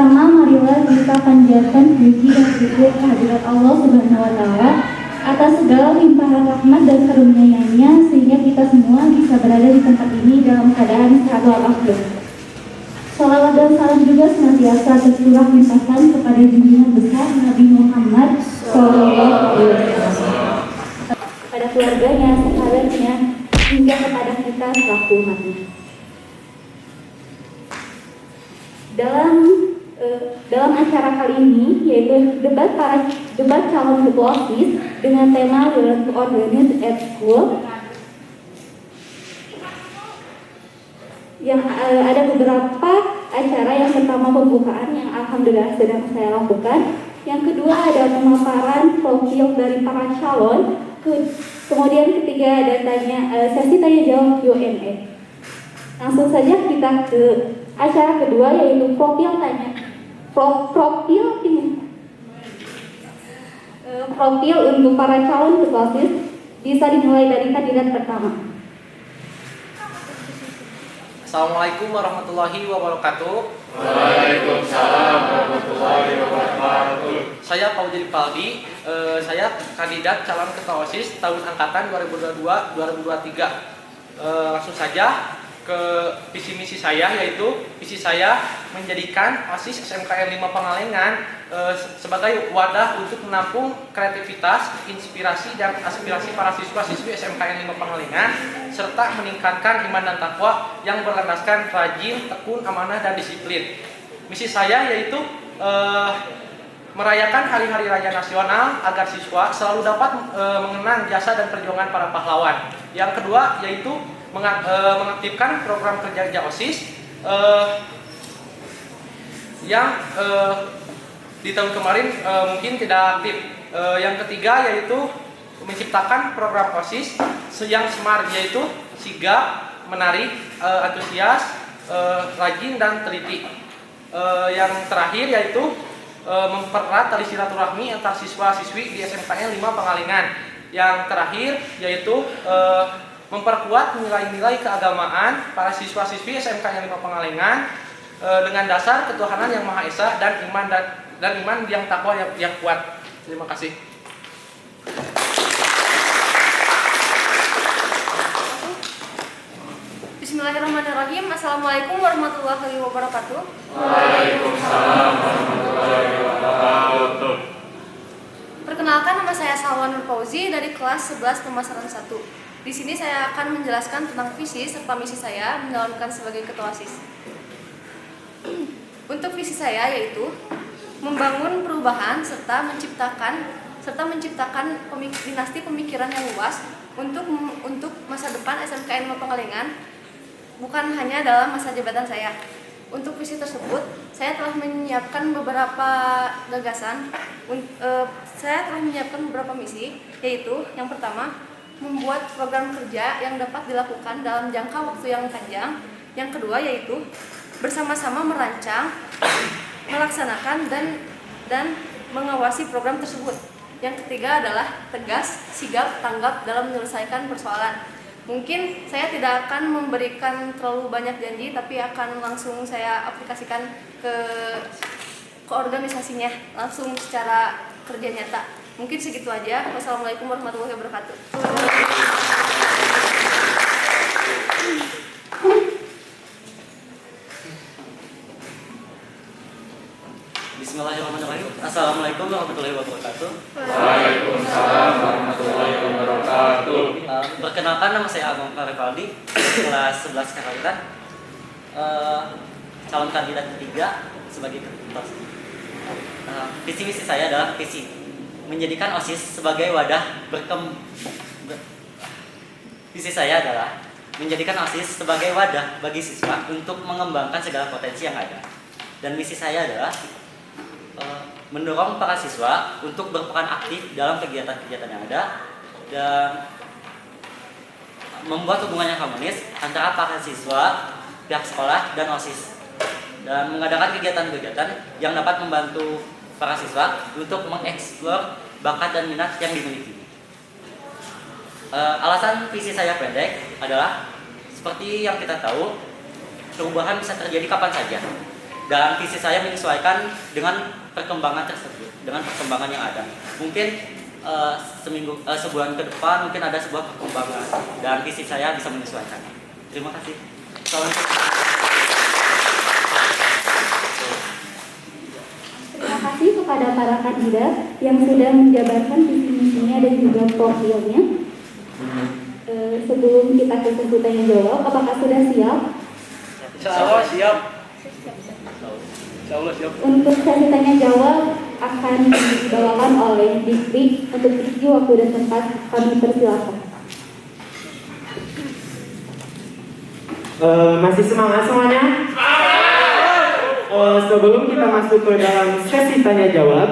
pertama, marilah kita panjatkan puji dan syukur kehadirat Allah Subhanahu wa Ta'ala atas segala limpahan rahmat dan karunia-Nya sehingga kita semua bisa berada di tempat ini dalam keadaan sehat walafiat. Salawat dan salam juga senantiasa tercurah limpahkan kepada junjungan besar Nabi Muhammad SAW, kepada keluarganya, sahabatnya, hingga kepada kita selaku umatnya. Dalam acara kali ini yaitu debat calon ketua OSIS dengan tema Learn to Organize at School, yang ada beberapa acara. Yang pertama pembukaan yang alhamdulillah sedang saya lakukan. Yang kedua ada pemaparan profil dari para calon. Kemudian ketiga ada sesi tanya jawab Q&A. Langsung saja kita ke acara kedua yaitu profil untuk para calon ketua OSIS. Bisa dimulai dari kandidat pertama. Assalamualaikum warahmatullahi wabarakatuh. Waalaikumsalam warahmatullahi wabarakatuh. Saya Paujil Paldi. Saya kandidat calon ketua OSIS tahun angkatan 2022-2023. Langsung saja ke visi misi saya, yaitu visi saya menjadikan OSIS SMKN 5 Pangalengan sebagai wadah untuk menampung kreativitas, inspirasi dan aspirasi para siswa-siswi SMKN 5 Pangalengan serta meningkatkan iman dan takwa yang berlandaskan rajin, tekun, amanah dan disiplin. Misi saya yaitu merayakan hari-hari raya nasional agar siswa selalu dapat mengenang jasa dan perjuangan para pahlawan. Yang kedua yaitu mengaktifkan program kerja OSIS yang di tahun kemarin mungkin tidak aktif. Yang ketiga yaitu menciptakan program OSIS yang smart, yaitu sigap, menarik, antusias, rajin dan teliti. Yang terakhir yaitu mempererat tali silaturahmi antar siswa-siswi di SMKN 5 Pangalengan. Yang terakhir yaitu memperkuat nilai-nilai keagamaan para siswa-siswi SMKN 5 Pangalengan dengan dasar ketuhanan yang Maha Esa dan iman yang takwa yang kuat. Terima kasih. Bismillahirrahmanirrahim. Assalamualaikum warahmatullahi wabarakatuh. Waalaikumsalam warahmatullahi wabarakatuh. Perkenalkan, nama saya Salwan Nur Fauzi dari kelas 11 pemasaran 1. Di sini saya akan menjelaskan tentang visi serta misi saya menjalankan sebagai ketua OSIS. Untuk visi saya yaitu membangun perubahan serta menciptakan dinasti pemikiran yang luas untuk masa depan SMKN 5 Pangalengan, bukan hanya dalam masa jabatan saya. Untuk visi tersebut, saya telah menyiapkan beberapa gagasan. Saya telah menyiapkan beberapa misi, yaitu yang pertama, membuat program kerja yang dapat dilakukan dalam jangka waktu yang panjang. Yang kedua yaitu bersama-sama merancang, melaksanakan dan mengawasi program tersebut. Yang ketiga adalah tegas, sigap, tanggap dalam menyelesaikan persoalan. Mungkin saya tidak akan memberikan terlalu banyak janji, tapi akan langsung saya aplikasikan ke organisasinya langsung secara kerja nyata. Mungkin segitu aja. Wassalamualaikum warahmatullahi wabarakatuh. Bismillahirrahmanirrahim. Assalamualaikum warahmatullahi wabarakatuh. Waalaikumsalam warahmatullahi wabarakatuh. Perkenalkan, nama saya Agung Farifaldi, kelas 11 Karawitan, calon kandidat ketiga sebagai ketua. Visi misi saya adalah menjadikan OSIS sebagai wadah Visi saya adalah menjadikan OSIS sebagai wadah bagi siswa untuk mengembangkan segala potensi yang ada. Dan misi saya adalah mendorong para siswa untuk berperan aktif dalam kegiatan-kegiatan yang ada dan membuat hubungan yang harmonis antara para siswa, pihak sekolah, dan OSIS, dan mengadakan kegiatan-kegiatan yang dapat membantu para siswa untuk mengeksplor bakat dan minat yang dimiliki. Alasan visi saya pendek adalah seperti yang kita tahu, perubahan bisa terjadi kapan saja. dan visi saya menyesuaikan dengan perkembangan tersebut, dengan perkembangan yang ada. Mungkin sebulan ke depan mungkin ada sebuah perkembangan dan visi saya bisa menyesuaikan. Terima kasih. Terima kasih kepada para kandidat yang sudah menjabarkan visi misinya dan juga profilnya. Sebelum kita ke sesi tanya jawab, apakah sudah siap? Insya Allah siap. Insya Allah siap. Untuk sesi tanya jawab akan dibawakan oleh Dikri. Untuk Dikri, waktu dan tempat kami persilakan. Masih semangat semuanya? Sebelum kita masuk ke dalam sesi tanya jawab,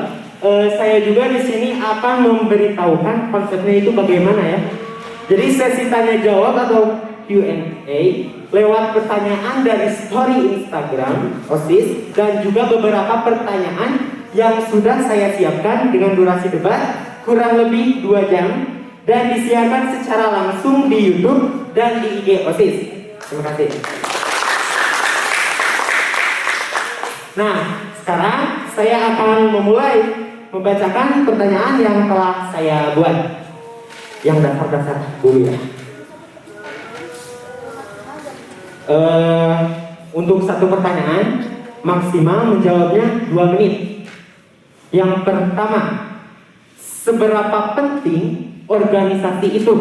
saya juga di sini akan memberitahukan konsepnya itu bagaimana ya. Jadi sesi tanya jawab atau Q&A lewat pertanyaan dari story Instagram OSIS dan juga beberapa pertanyaan yang sudah saya siapkan dengan durasi debat kurang lebih 2 jam dan disiarkan secara langsung di YouTube dan di IG OSIS. Terima kasih. Nah, sekarang saya akan memulai membacakan pertanyaan yang telah saya buat. Yang dasar-dasar dulu ya. Untuk satu pertanyaan maksimal menjawabnya 2 menit. Yang pertama, seberapa penting organisasi itu?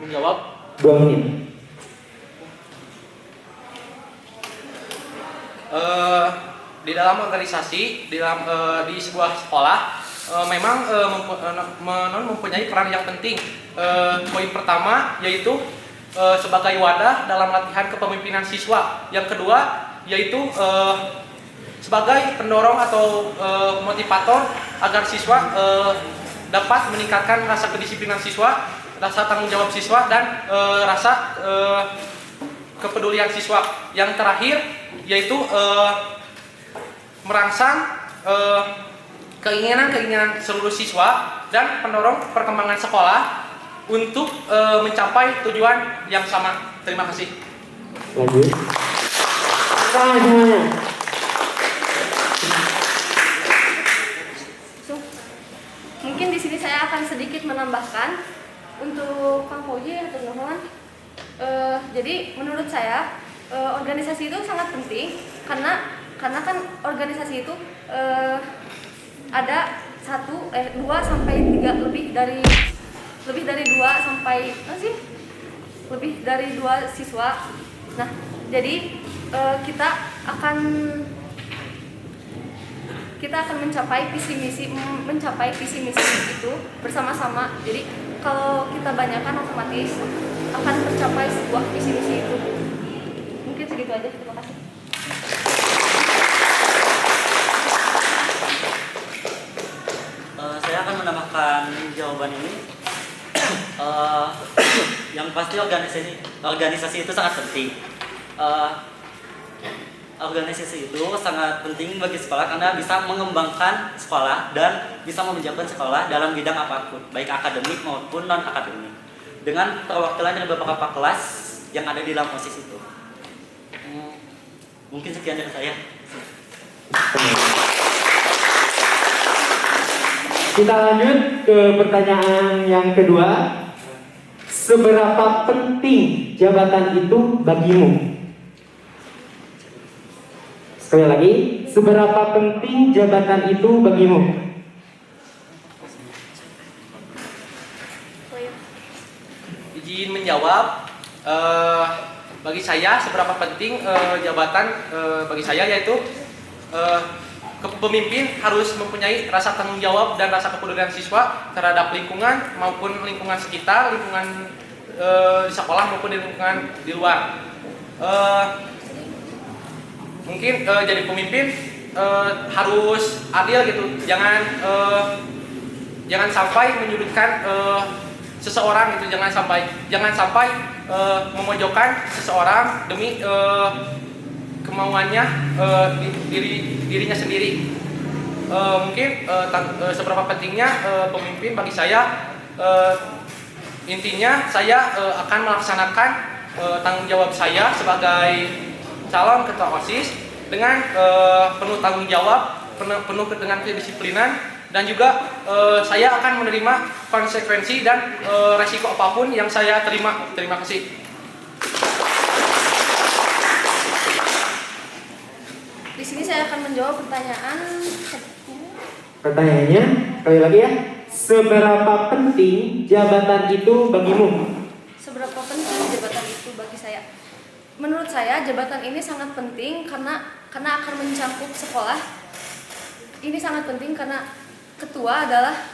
Menjawab 2 menit. Di dalam organisasi, di sebuah sekolah memang mempunyai peran yang penting. Poin pertama yaitu sebagai wadah dalam latihan kepemimpinan siswa. Yang kedua yaitu sebagai pendorong atau motivator agar siswa dapat meningkatkan rasa kedisiplinan siswa, rasa tanggung jawab siswa, dan rasa kepedulian siswa. Yang terakhir yaitu merangsang keinginan seluruh siswa dan pendorong perkembangan sekolah untuk mencapai tujuan yang sama. Terima kasih. Lanjut. Semuanya. Mungkin di sini saya akan sedikit menambahkan untuk Kang Fauzi atau Nuhon. Jadi menurut saya organisasi itu sangat penting karena kan organisasi itu ada 2 sampai 3 lebih dari 2 sampai lebih dari 2 siswa. Nah, jadi kita akan mencapai visi misi itu bersama-sama. Jadi kalau kita banyakkan otomatis akan tercapai sebuah visi misi itu. Mungkin segitu aja. Terima kasih. Saya akan menambahkan jawaban ini. Yang pasti organisasi itu sangat penting. Organisasi itu sangat penting bagi sekolah karena bisa mengembangkan sekolah dan bisa memajukan sekolah dalam bidang apapun, baik akademik maupun non akademik. Dengan perwakilan dari beberapa kelas yang ada di dalam OSIS itu. Mungkin sekian dari saya. Kita lanjut ke pertanyaan yang kedua. Seberapa penting jabatan itu bagimu? Sekali lagi, seberapa penting jabatan itu bagimu? Izin menjawab. Bagi saya seberapa penting jabatan bagi saya yaitu pemimpin harus mempunyai rasa tanggung jawab dan rasa kepedulian siswa terhadap lingkungan maupun lingkungan sekitar, lingkungan di sekolah maupun di lingkungan di luar. Mungkin jadi pemimpin harus adil gitu, jangan sampai menyudutkan seseorang gitu, jangan sampai memojokkan seseorang demi kemauannya dirinya sendiri. Mungkin seberapa pentingnya pemimpin bagi saya, intinya saya akan melaksanakan tanggung jawab saya sebagai calon ketua OSIS dengan penuh tanggung jawab, penuh dengan kedisiplinan, dan juga saya akan menerima konsekuensi dan resiko apapun yang saya terima. Terima kasih. Di sini saya akan menjawab pertanyaan. Pertanyaannya, sekali lagi ya. Seberapa penting jabatan itu bagimu? Seberapa penting jabatan itu bagi saya? Menurut saya jabatan ini sangat penting karena akan mencakup sekolah. Ini sangat penting karena ketua adalah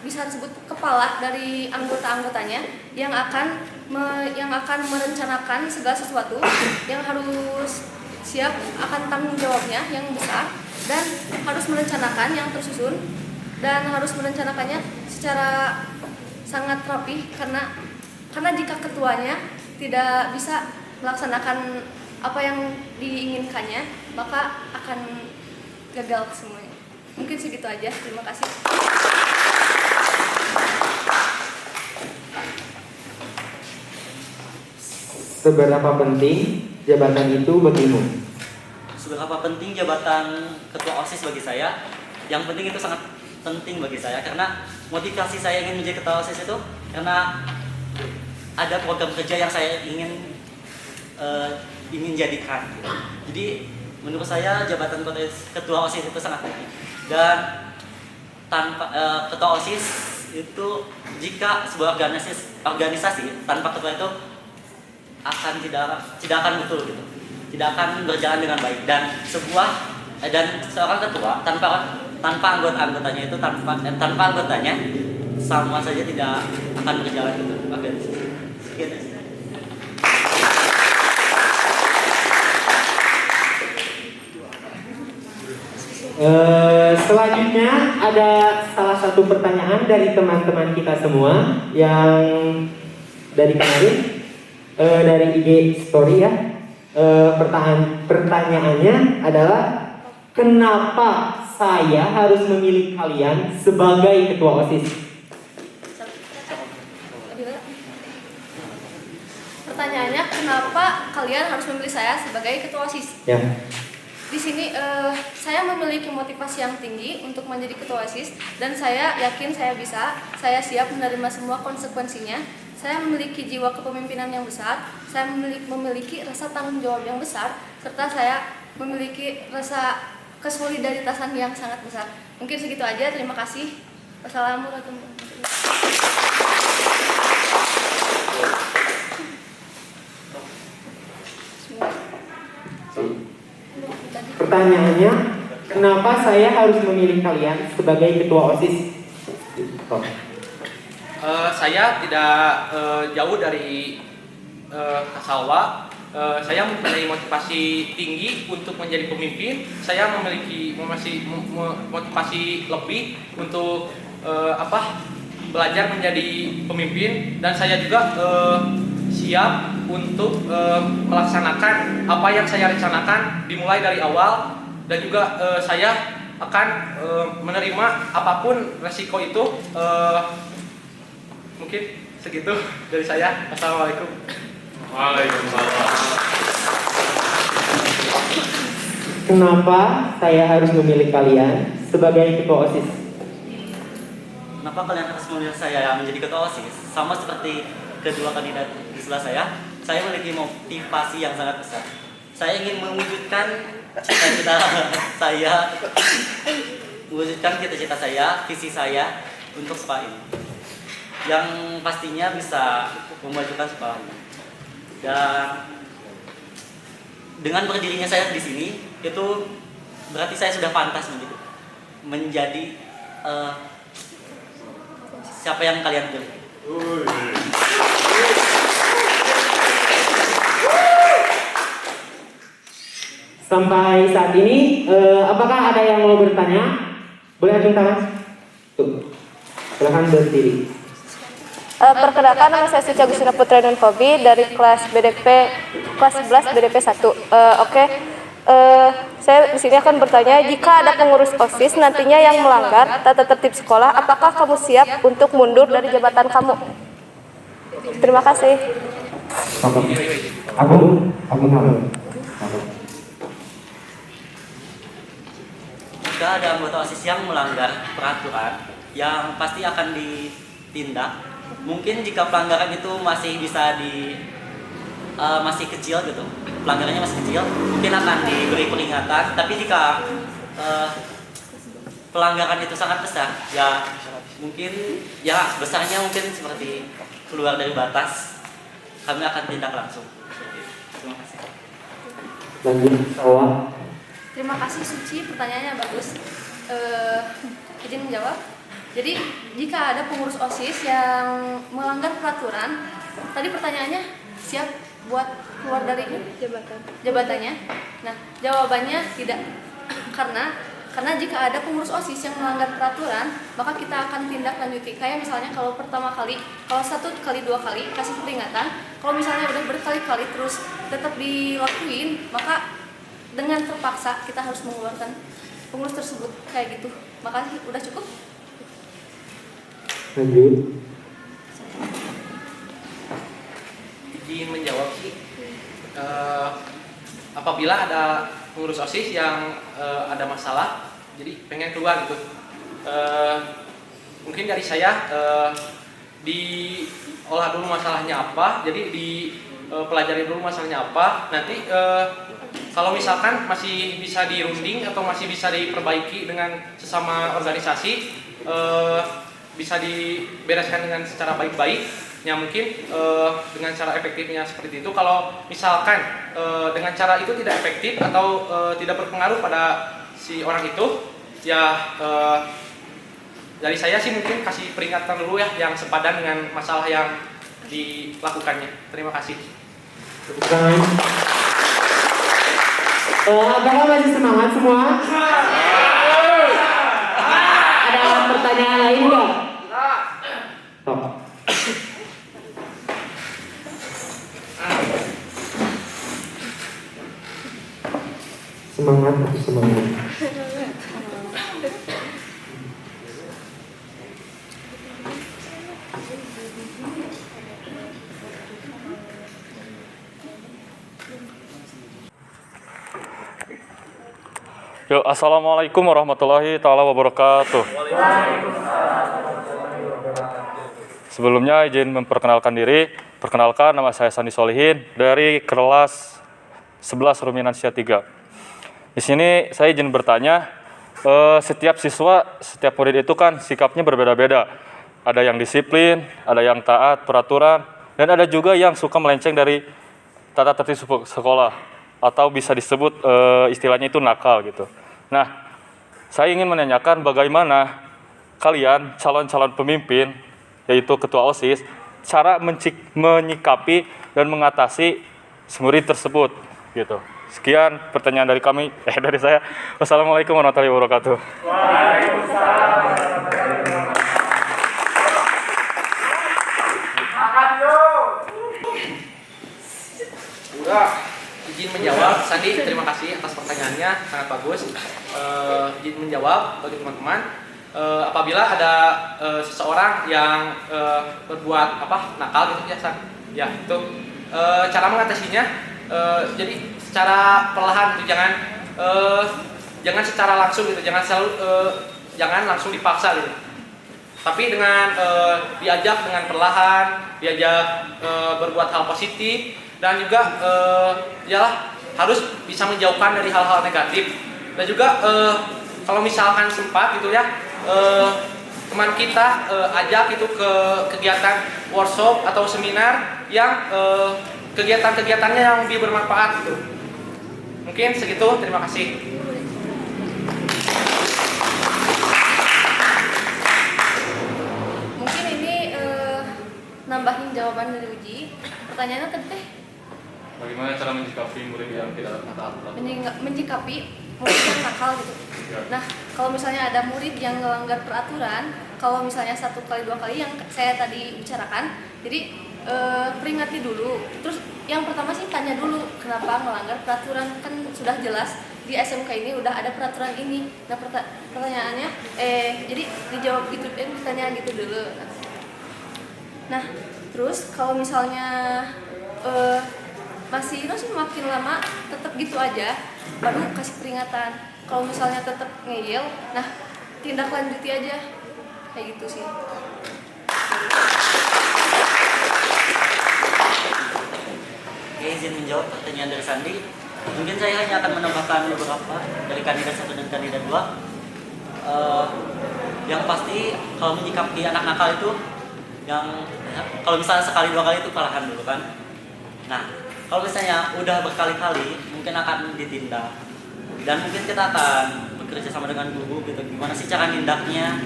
bisa disebut kepala dari anggota-anggotanya yang akan merencanakan segala sesuatu, yang harus siap akan tanggung jawabnya yang besar, dan harus merencanakan yang tersusun, dan harus merencanakannya secara sangat rapih karena jika ketuanya tidak bisa melaksanakan apa yang diinginkannya, maka akan gagal semuanya. Mungkin segitu aja. Terima kasih. Seberapa penting jabatan itu bagimu? Seberapa penting jabatan ketua OSIS bagi saya? Yang penting itu sangat penting bagi saya karena motivasi saya ingin menjadi ketua OSIS itu karena ada program kerja yang saya ingin jadikan. Jadi menurut saya jabatan ketua OSIS itu sangat penting. Dan tanpa ketua OSIS itu, jika sebuah organisasi tanpa ketua itu tidak akan betul gitu, tidak akan berjalan dengan baik. Dan seorang ketua tanpa anggotanya itu tanpa anggotanya sama saja tidak akan berjalan gitu organisasi. Sekian aja. Selanjutnya ada salah satu pertanyaan dari teman-teman kita semua yang dari kemarin dari IG Story ya. Pertanyaannya adalah kenapa saya harus memilih kalian sebagai ketua OSIS? Pertanyaannya, kenapa kalian harus memilih saya sebagai ketua OSIS? Ya. Di sini saya memiliki motivasi yang tinggi untuk menjadi ketua OSIS dan saya yakin saya bisa, saya siap menerima semua konsekuensinya. Saya memiliki jiwa kepemimpinan yang besar, saya memiliki rasa tanggung jawab yang besar, serta saya memiliki rasa kesolidaritasan yang sangat besar. Mungkin segitu aja, terima kasih. Wassalamualaikum warahmatullahi wabarakatuh. Pertanyaannya, kenapa saya harus memilih kalian sebagai ketua OSIS? Saya tidak jauh dari Kasalwa. Saya mempunyai motivasi tinggi untuk menjadi pemimpin. Saya memiliki motivasi lebih untuk belajar menjadi pemimpin, dan saya juga siap untuk melaksanakan apa yang saya rencanakan dimulai dari awal, dan juga saya akan menerima apapun resiko itu. Mungkin segitu dari saya. Assalamualaikum. Waalaikumsalam. Kenapa saya harus memilih kalian sebagai ketua OSIS? Kenapa kalian harus memilih saya menjadi ketua OSIS? Sama seperti kedua kandidat di sebelah saya memiliki motivasi yang sangat besar. Saya ingin mewujudkan cita-cita saya, visi saya untuk sekolah ini, yang pastinya bisa memajukan sekolah ini. Dan dengan berdirinya saya di sini, itu berarti saya sudah pantas menjadi siapa yang kalian pilih. Sampai saat ini, apakah ada yang mau bertanya? Boleh acung tangan? Tuh, silahkan berdiri. Perkenalkan, nama saya Suci Agustina Putra Nunfobi dari kelas 11 BDP 1. Saya di sini akan bertanya, jika ada pengurus OSIS nantinya yang melanggar tata tertib sekolah, apakah kamu siap untuk mundur dari jabatan kamu? Terima kasih. Aku jika ada anggota OSIS yang melanggar peraturan, yang pasti akan ditindak. Mungkin jika pelanggaran itu masih bisa masih kecil gitu, pelanggarannya masih kecil, mungkin akan diberi peringatan. Tapi jika pelanggaran itu sangat besar, ya mungkin ya besarnya mungkin seperti keluar dari batas, kami akan tindak langsung. Terima kasih. Lanjut, Sawah. Terima kasih Suci, pertanyaannya bagus. Izin menjawab. Jadi jika ada pengurus OSIS yang melanggar peraturan, tadi pertanyaannya siap buat keluar dari jabatannya. Nah, jawabannya tidak, karena jika ada pengurus OSIS yang melanggar peraturan, maka kita akan tindak lanjuti. Kayak misalnya kalau pertama kali, kalau 1 kali 2 kali kasih peringatan, kalau misalnya udah berkali-kali terus tetap dilakuin, maka dengan terpaksa kita harus mengeluarkan pengurus tersebut kayak gitu. Makasih, udah cukup? Lanjut. Izin menjawab sih. Apabila ada pengurus OSIS yang ada masalah, jadi pengen keluar gitu. Mungkin dari saya diolah dulu masalahnya apa, jadi dipelajari dulu masalahnya apa. Nanti kalau misalkan masih bisa dirunding atau masih bisa diperbaiki dengan sesama organisasi, bisa dibereskan dengan secara baik-baik, ya mungkin dengan cara efektifnya seperti itu. Kalau misalkan dengan cara itu tidak efektif atau tidak berpengaruh pada si orang itu, ya dari saya sih mungkin kasih peringatan dulu ya yang sepadan dengan masalah yang dilakukannya. Terima kasih. Bukan. Apakah masih semangat semua? Ada pertanyaan lain nggak? Stop. Semangat atau semangat? Yo, assalamualaikum warahmatullahi taala wabarakatuh. Sebelumnya izin memperkenalkan diri. Perkenalkan, nama saya Sandi Solihin dari kelas 11 Ruminansia 3. Di sini saya izin bertanya, setiap siswa, setiap murid itu kan sikapnya berbeda-beda. Ada yang disiplin, ada yang taat peraturan, dan ada juga yang suka melenceng dari tata tertib sekolah, atau bisa disebut istilahnya itu nakal gitu. Nah, saya ingin menanyakan bagaimana kalian calon-calon pemimpin, yaitu ketua OSIS, cara menyikapi dan mengatasi murid tersebut gitu. Sekian pertanyaan dari kami, dari saya. Wassalamualaikum warahmatullahi wabarakatuh. Waalaikumsalam. Udah, izin menjawab. Sandi, terima kasih atas pertanyaannya, sangat bagus. Izin menjawab bagi teman-teman. Apabila ada seseorang yang berbuat nakal gitu ya, San. Ya itu cara mengatasinya. Jadi secara perlahan gitu, jangan secara langsung gitu, jangan langsung dipaksa gitu. Tapi dengan diajak dengan perlahan, diajak berbuat hal positif, dan juga harus bisa menjauhkan dari hal-hal negatif. Dan juga kalau misalkan sempat gitu ya, teman kita ajak itu ke kegiatan workshop atau seminar yang kegiatan-kegiatannya yang lebih bermanfaat gitu. Mungkin segitu, terima kasih. Mungkin ini nambahin jawaban dari Uji. Pertanyaannya tadi teh Bagaimana cara menyikapi murid yang tidak taat peraturan? menyikapi murid yang nakal gitu. Nah, kalau misalnya ada murid yang melanggar peraturan, kalau misalnya 1 kali 2 kali yang saya tadi bicarakan, jadi peringati dulu. Terus yang pertama sih tanya dulu kenapa melanggar peraturan, kan sudah jelas di SMK ini udah ada peraturan ini. Nah, pertanyaannya jadi dijawab gitu, ditanya gitu dulu. Nah, terus kalau misalnya masih makin lama tetap gitu aja, baru kasih peringatan. Kalau misalnya tetap ngeyel, nah tindak lanjuti aja, kayak gitu sih. Oke, izin menjawab pertanyaan dari Sandi. Mungkin saya hanya akan menambahkan beberapa dari kandidat 1 dan kandidat 2. Yang pasti kalau menyikapi anak nakal itu, kalau misalnya sekali 2 kali itu palahan dulu kan. Nah, kalau misalnya udah berkali-kali mungkin akan ditindak, dan mungkin kita akan bekerja sama dengan guru gitu, gimana sih cara nindaknya.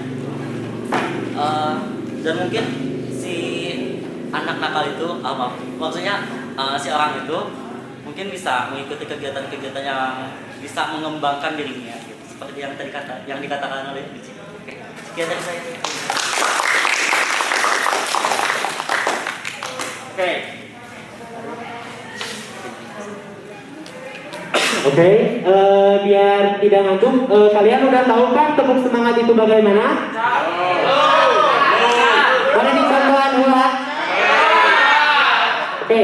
Dan mungkin si anak nakal itu maksudnya si orang itu mungkin bisa mengikuti kegiatan-kegiatan yang bisa mengembangkan dirinya gitu, seperti yang tadi dikatakan oleh Bici. Oke, sekian dari saya. Oke, biar tidak ngantuk, kalian udah tahu kan tepuk semangat itu bagaimana? Boleh dicontohkan ulang? Oke,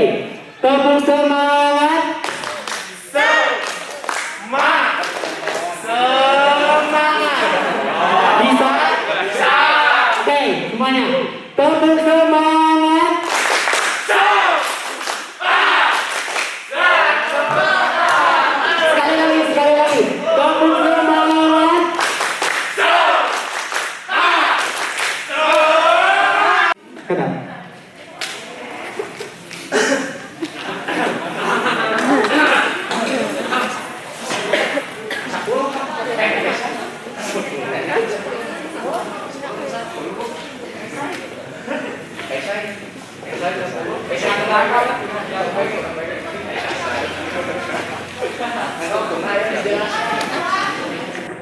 tepuk semangat. Bisa? Oke, semuanya. Tepuk semangat. Sekali lagi. Tepuk semangat. Kenapa?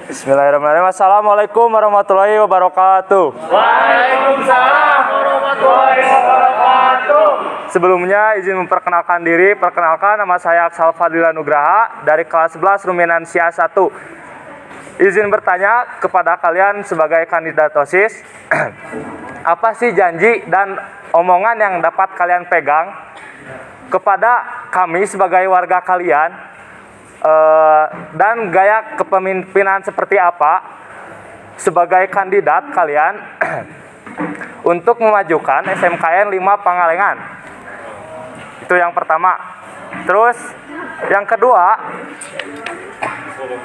Bismillahirrahmanirrahim. Assalamualaikum warahmatullahi wabarakatuh. Waalaikumsalam warahmatullahi wabarakatuh. Sebelumnya izin memperkenalkan diri. Perkenalkan, nama saya Aksal Fadila Nugraha dari kelas 11 Ruminansia 1. Izin bertanya kepada kalian sebagai kandidat OSIS. Apa sih janji dan omongan yang dapat kalian pegang kepada kami sebagai warga kalian? Dan gaya kepemimpinan seperti apa sebagai kandidat kalian untuk memajukan SMKN 5 Pangalengan. Itu yang pertama. Terus yang kedua,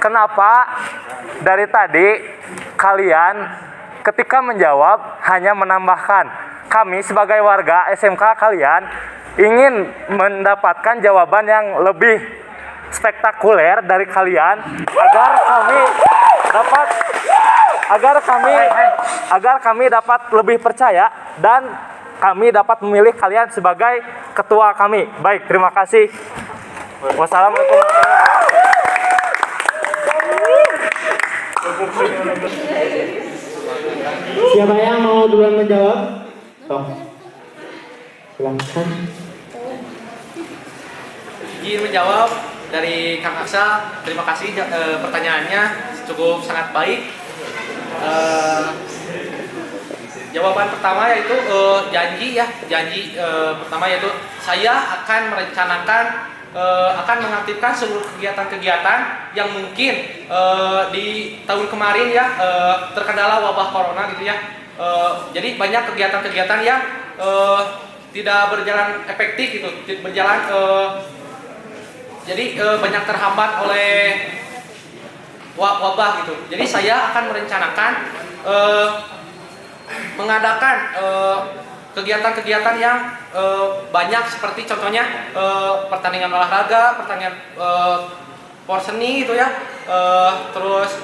kenapa dari tadi kalian ketika menjawab hanya menambahkan, kami sebagai warga SMK kalian ingin mendapatkan jawaban yang lebih spektakuler dari kalian agar kami dapat lebih percaya dan kami dapat memilih kalian sebagai ketua kami. Baik, terima kasih. Wassalamualaikum warahmatullahi wabarakatuh. Siapa yang mau duluan menjawab? Silakan. Izin menjawab dari Kang Aksa. Terima kasih pertanyaannya cukup sangat baik. Jawaban pertama yaitu janji pertama yaitu saya akan merencanakan akan mengaktifkan seluruh kegiatan-kegiatan yang mungkin di tahun kemarin terkendala wabah corona gitu ya. Jadi banyak kegiatan-kegiatan yang tidak berjalan efektif gitu, jadi banyak terhambat oleh wabah gitu. Jadi saya akan merencanakan mengadakan kegiatan-kegiatan yang banyak, seperti contohnya pertandingan olahraga, pertandingan porseni gitu ya. Terus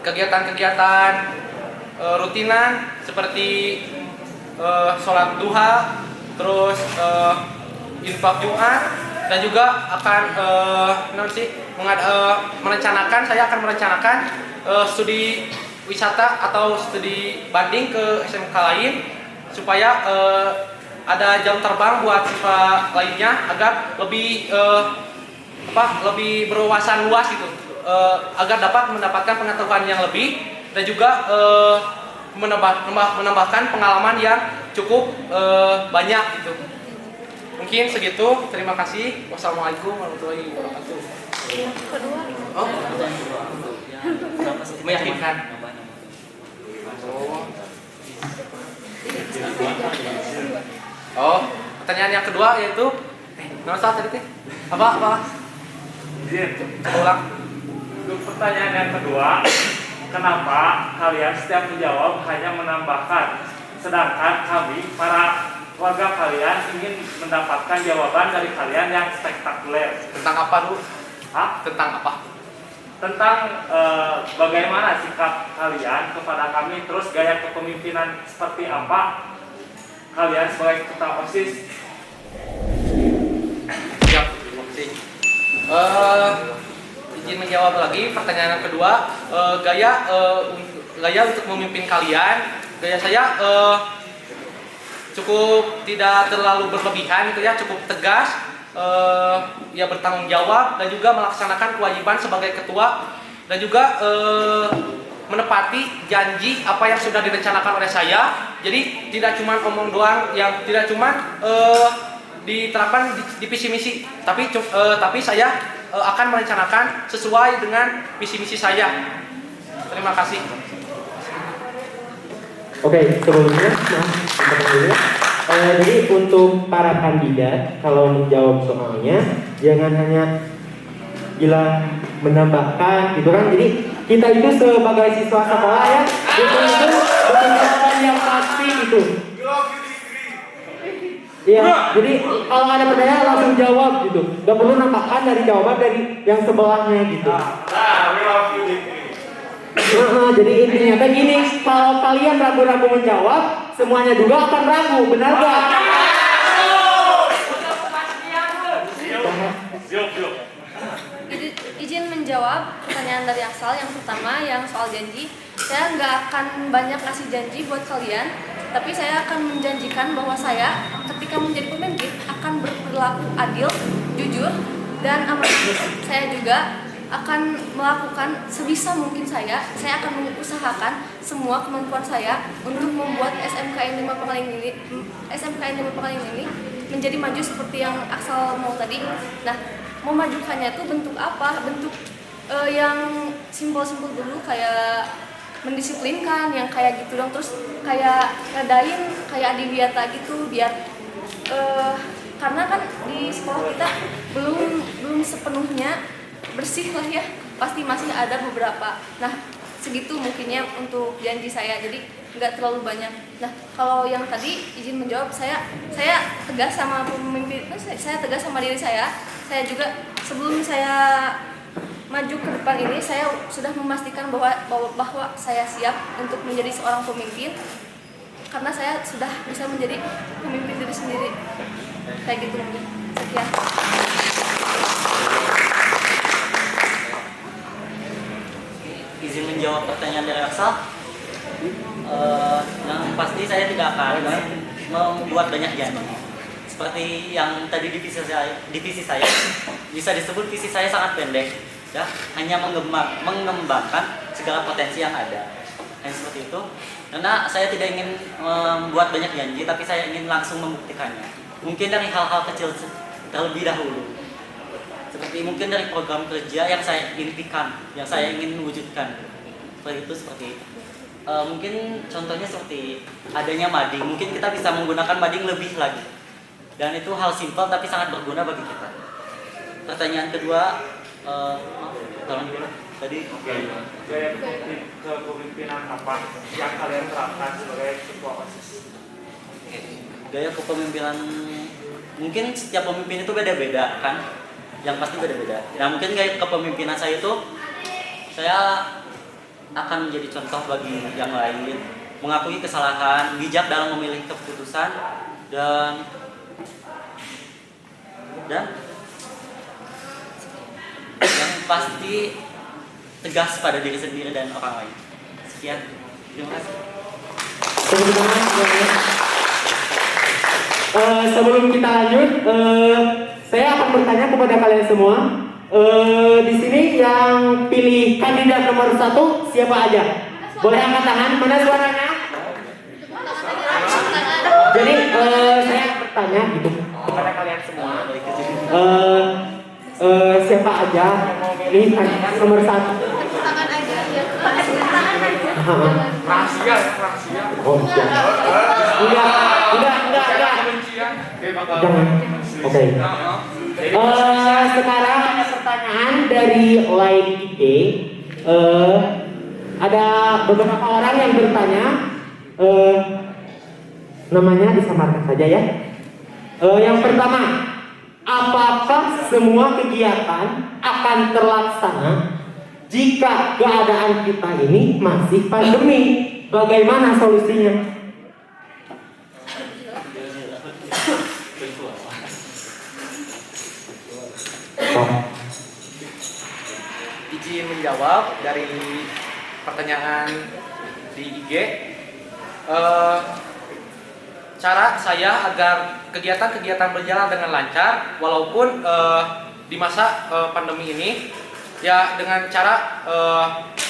kegiatan-kegiatan rutinan seperti sholat duha, terus infak Jumat, dan juga akan saya akan merencanakan studi wisata atau studi banding ke SMK lain supaya ada jam terbang buat siswa lainnya agar lebih lebih berwawasan luas gitu, agar dapat mendapatkan pengetahuan yang lebih dan juga menambahkan pengalaman yang cukup banyak gitu. Mungkin segitu. Terima kasih. Wassalamualaikum warahmatullahi wabarakatuh. Oh, meyakinkan. Oh, pertanyaan yang kedua yaitu, nama salah tadi teh? Apa? Coba ulang. Untuk pertanyaan yang kedua, kenapa kalian setiap menjawab hanya menambahkan, sedangkan kami, para warga kalian ingin mendapatkan jawaban dari kalian yang spektakuler? Tentang apa dulu? Hah? Tentang apa? Tentang bagaimana sikap kalian kepada kami, terus gaya kepemimpinan seperti apa kalian sebagai ketua OSIS? Siap, terima kasih. Izin menjawab lagi pertanyaan yang kedua. Gaya untuk memimpin kalian, gaya saya cukup tidak terlalu berlebihan gitu ya, cukup tegas, ya bertanggung jawab dan juga melaksanakan kewajiban sebagai ketua dan juga menepati janji apa yang sudah direncanakan oleh saya. Jadi tidak cuma omong doang, yang tidak cuma diterapkan di visi misi, tapi saya akan merencanakan sesuai dengan visi misi saya. Terima kasih. Oke, sebelumnya jadi untuk para kandidat kalau menjawab soalnya jangan hanya bilang menambahkan gitu kan. Jadi kita itu sebagai siswa sekolah ya betul jawaban yang pasti gitu. Iya, jadi kalau ada pertanyaan langsung jawab gitu. Gak perlu nambahkan dari jawaban dari yang sebelahnya gitu. Jadi intinya kayak gini, kalau kalian ragu-ragu menjawab, semuanya juga akan ragu, benar gak? Izin menjawab pertanyaan dari Aksal yang pertama, yang soal janji. Saya nggak akan banyak ngasih janji buat kalian, tapi saya akan menjanjikan bahwa saya ketika menjadi pemimpin akan berperilaku adil, jujur, dan amanah. Saya juga akan melakukan sebisa mungkin saya akan mengusahakan semua kemampuan saya untuk membuat SMKN 5 Pengalengan ini menjadi maju seperti yang Aksal mau tadi. Nah, memajukannya itu bentuk apa? Bentuk yang simpel-simpel dulu, kayak mendisiplinkan, yang kayak gitu dong, terus kayak ngedain kayak Adiwiyata gitu, biar karena kan di sekolah kita belum sepenuhnya bersih lah ya, pasti masih ada beberapa. Nah, segitu mungkinnya untuk janji saya, jadi nggak terlalu banyak. Nah, kalau yang tadi izin menjawab, saya tegas sama pemimpin, saya tegas sama diri saya juga sebelum saya maju ke depan ini, saya sudah memastikan bahwa saya siap untuk menjadi seorang pemimpin, karena saya sudah bisa menjadi pemimpin diri sendiri. Kayak gitu mungkin. Sekian. Izin menjawab pertanyaan dari Aksal. Yang pasti saya tidak akan membuat banyak janji. Seperti yang tadi divisi saya bisa disebut visi saya sangat pendek, ya, hanya mengembangkan segala potensi yang ada. Hanya seperti itu. Karena saya tidak ingin membuat banyak janji, tapi saya ingin langsung membuktikannya. Mungkin dari hal-hal kecil terlebih dahulu. Seperti mungkin dari program kerja yang saya impikan, yang saya ingin wujudkan. Seperti itu. Mungkin contohnya seperti adanya mading. Mungkin kita bisa menggunakan mading lebih lagi. Dan itu hal simpel tapi sangat berguna bagi kita. Pertanyaan kedua, tolong dulu. Tadi Gaya kepemimpinan apa yang kalian terapkan sebagai ketua OSIS? gaya kepemimpinan, mungkin setiap pemimpin itu beda-beda kan, yang pasti beda-beda. Nah, mungkin gaya kepemimpinan saya itu, saya akan menjadi contoh bagi yang lain, mengakui kesalahan, bijak dalam memilih keputusan, dan yang pasti tegas pada diri sendiri dan orang lain. Sekian, terima kasih. Sebelum kita lanjut, saya akan bertanya kepada kalian semua. Di sini yang pilih kandidat nomor 1 siapa aja? Boleh angkat tangan, mana suaranya? Jadi saya bertanya gitu. kepada kalian semua. Siapa aja yang mau milih nomor 1? Tangan aja ya. Pakai tangan aja. Rahasia. Oh, enggak. Jangan. Oke. Sekarang ada pertanyaan dari line IG. Ada beberapa orang yang bertanya. Namanya disamarkan saja ya. Yang pertama, apakah semua kegiatan akan terlaksana jika keadaan kita ini masih pandemi? Bagaimana solusinya? Izin menjawab dari pertanyaan di IG. Cara saya agar kegiatan-kegiatan berjalan dengan lancar walaupun di masa pandemi ini ya dengan cara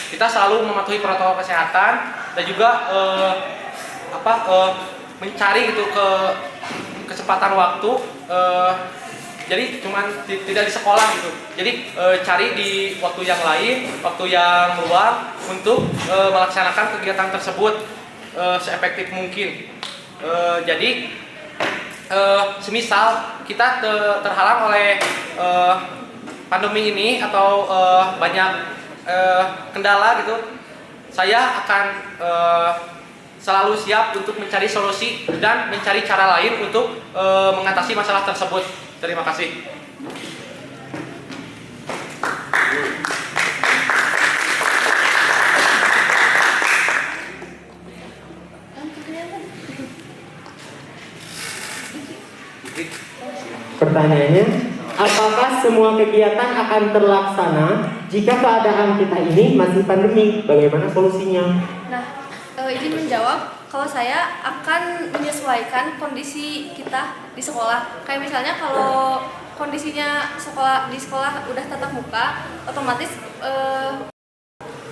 kita selalu mematuhi protokol kesehatan dan juga mencari gitu kesempatan waktu jadi cuman tidak di sekolah gitu jadi cari di waktu yang lain, waktu yang luang untuk melaksanakan kegiatan tersebut seefektif mungkin. Jadi semisal kita terhalang oleh pandemi ini atau banyak kendala gitu, saya akan selalu siap untuk mencari solusi dan mencari cara lain untuk mengatasi masalah tersebut. Terima kasih. Pertanyaannya, apakah semua kegiatan akan terlaksana jika keadaan kita ini masih pandemi? Bagaimana solusinya? Nah, izin menjawab, kalau saya akan menyesuaikan kondisi kita di sekolah. Kayak misalnya kalau kondisinya di sekolah udah tatap muka, otomatis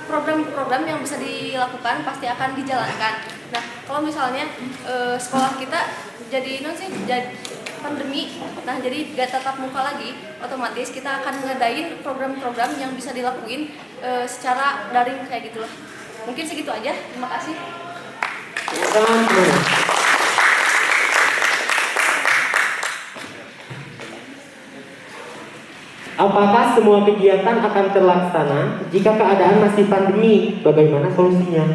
program-program yang bisa dilakukan pasti akan dijalankan. Nah, kalau misalnya sekolah kita jadi pandemi, nah jadi gak tatap muka lagi, otomatis kita akan ngadain program-program yang bisa dilakuin secara daring kayak gitu loh. Mungkin segitu aja, terima kasih. Apakah semua kegiatan akan terlaksana jika keadaan masih pandemi? Bagaimana solusinya?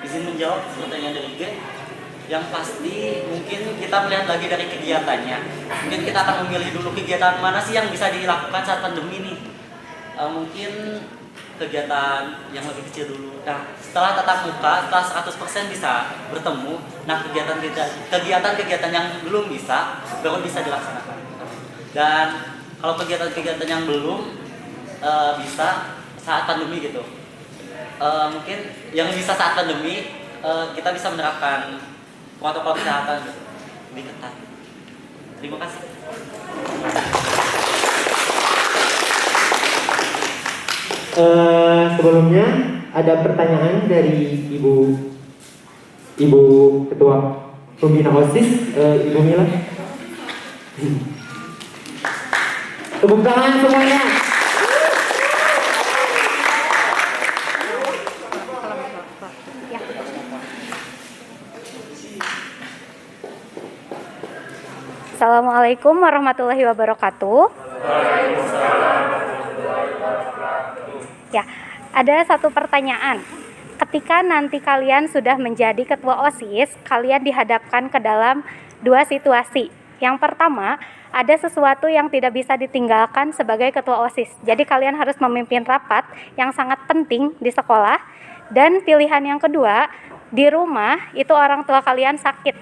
Izin menjawab pertanyaan dari G. Yang pasti mungkin kita melihat lagi dari kegiatannya. Mungkin kita akan memilih dulu kegiatan mana sih yang bisa dilakukan saat pandemi ini. Mungkin kegiatan yang lebih kecil dulu. Nah, setelah tatap muka, setelah 100% bisa bertemu, nah kegiatan-kegiatan yang belum bisa baru bisa dilaksanakan. Dan kalau kegiatan-kegiatan yang belum bisa saat pandemi gitu, mungkin yang bisa saat pandemi kita bisa menerapkan protokol kesehatan gitu, lebih ketat. Terima kasih. Sebelumnya ada pertanyaan dari Ibu Ketua Pembina OSIS, Ibu Mila. Tepuk tangan semuanya. Assalamualaikum warahmatullahi wabarakatuh. Ya, ada satu pertanyaan. Ketika nanti kalian sudah menjadi ketua OSIS, kalian dihadapkan ke dalam dua situasi. Yang pertama, ada sesuatu yang tidak bisa ditinggalkan sebagai ketua OSIS. Jadi kalian harus memimpin rapat yang sangat penting di sekolah. Dan pilihan yang kedua, di rumah itu orang tua kalian sakit.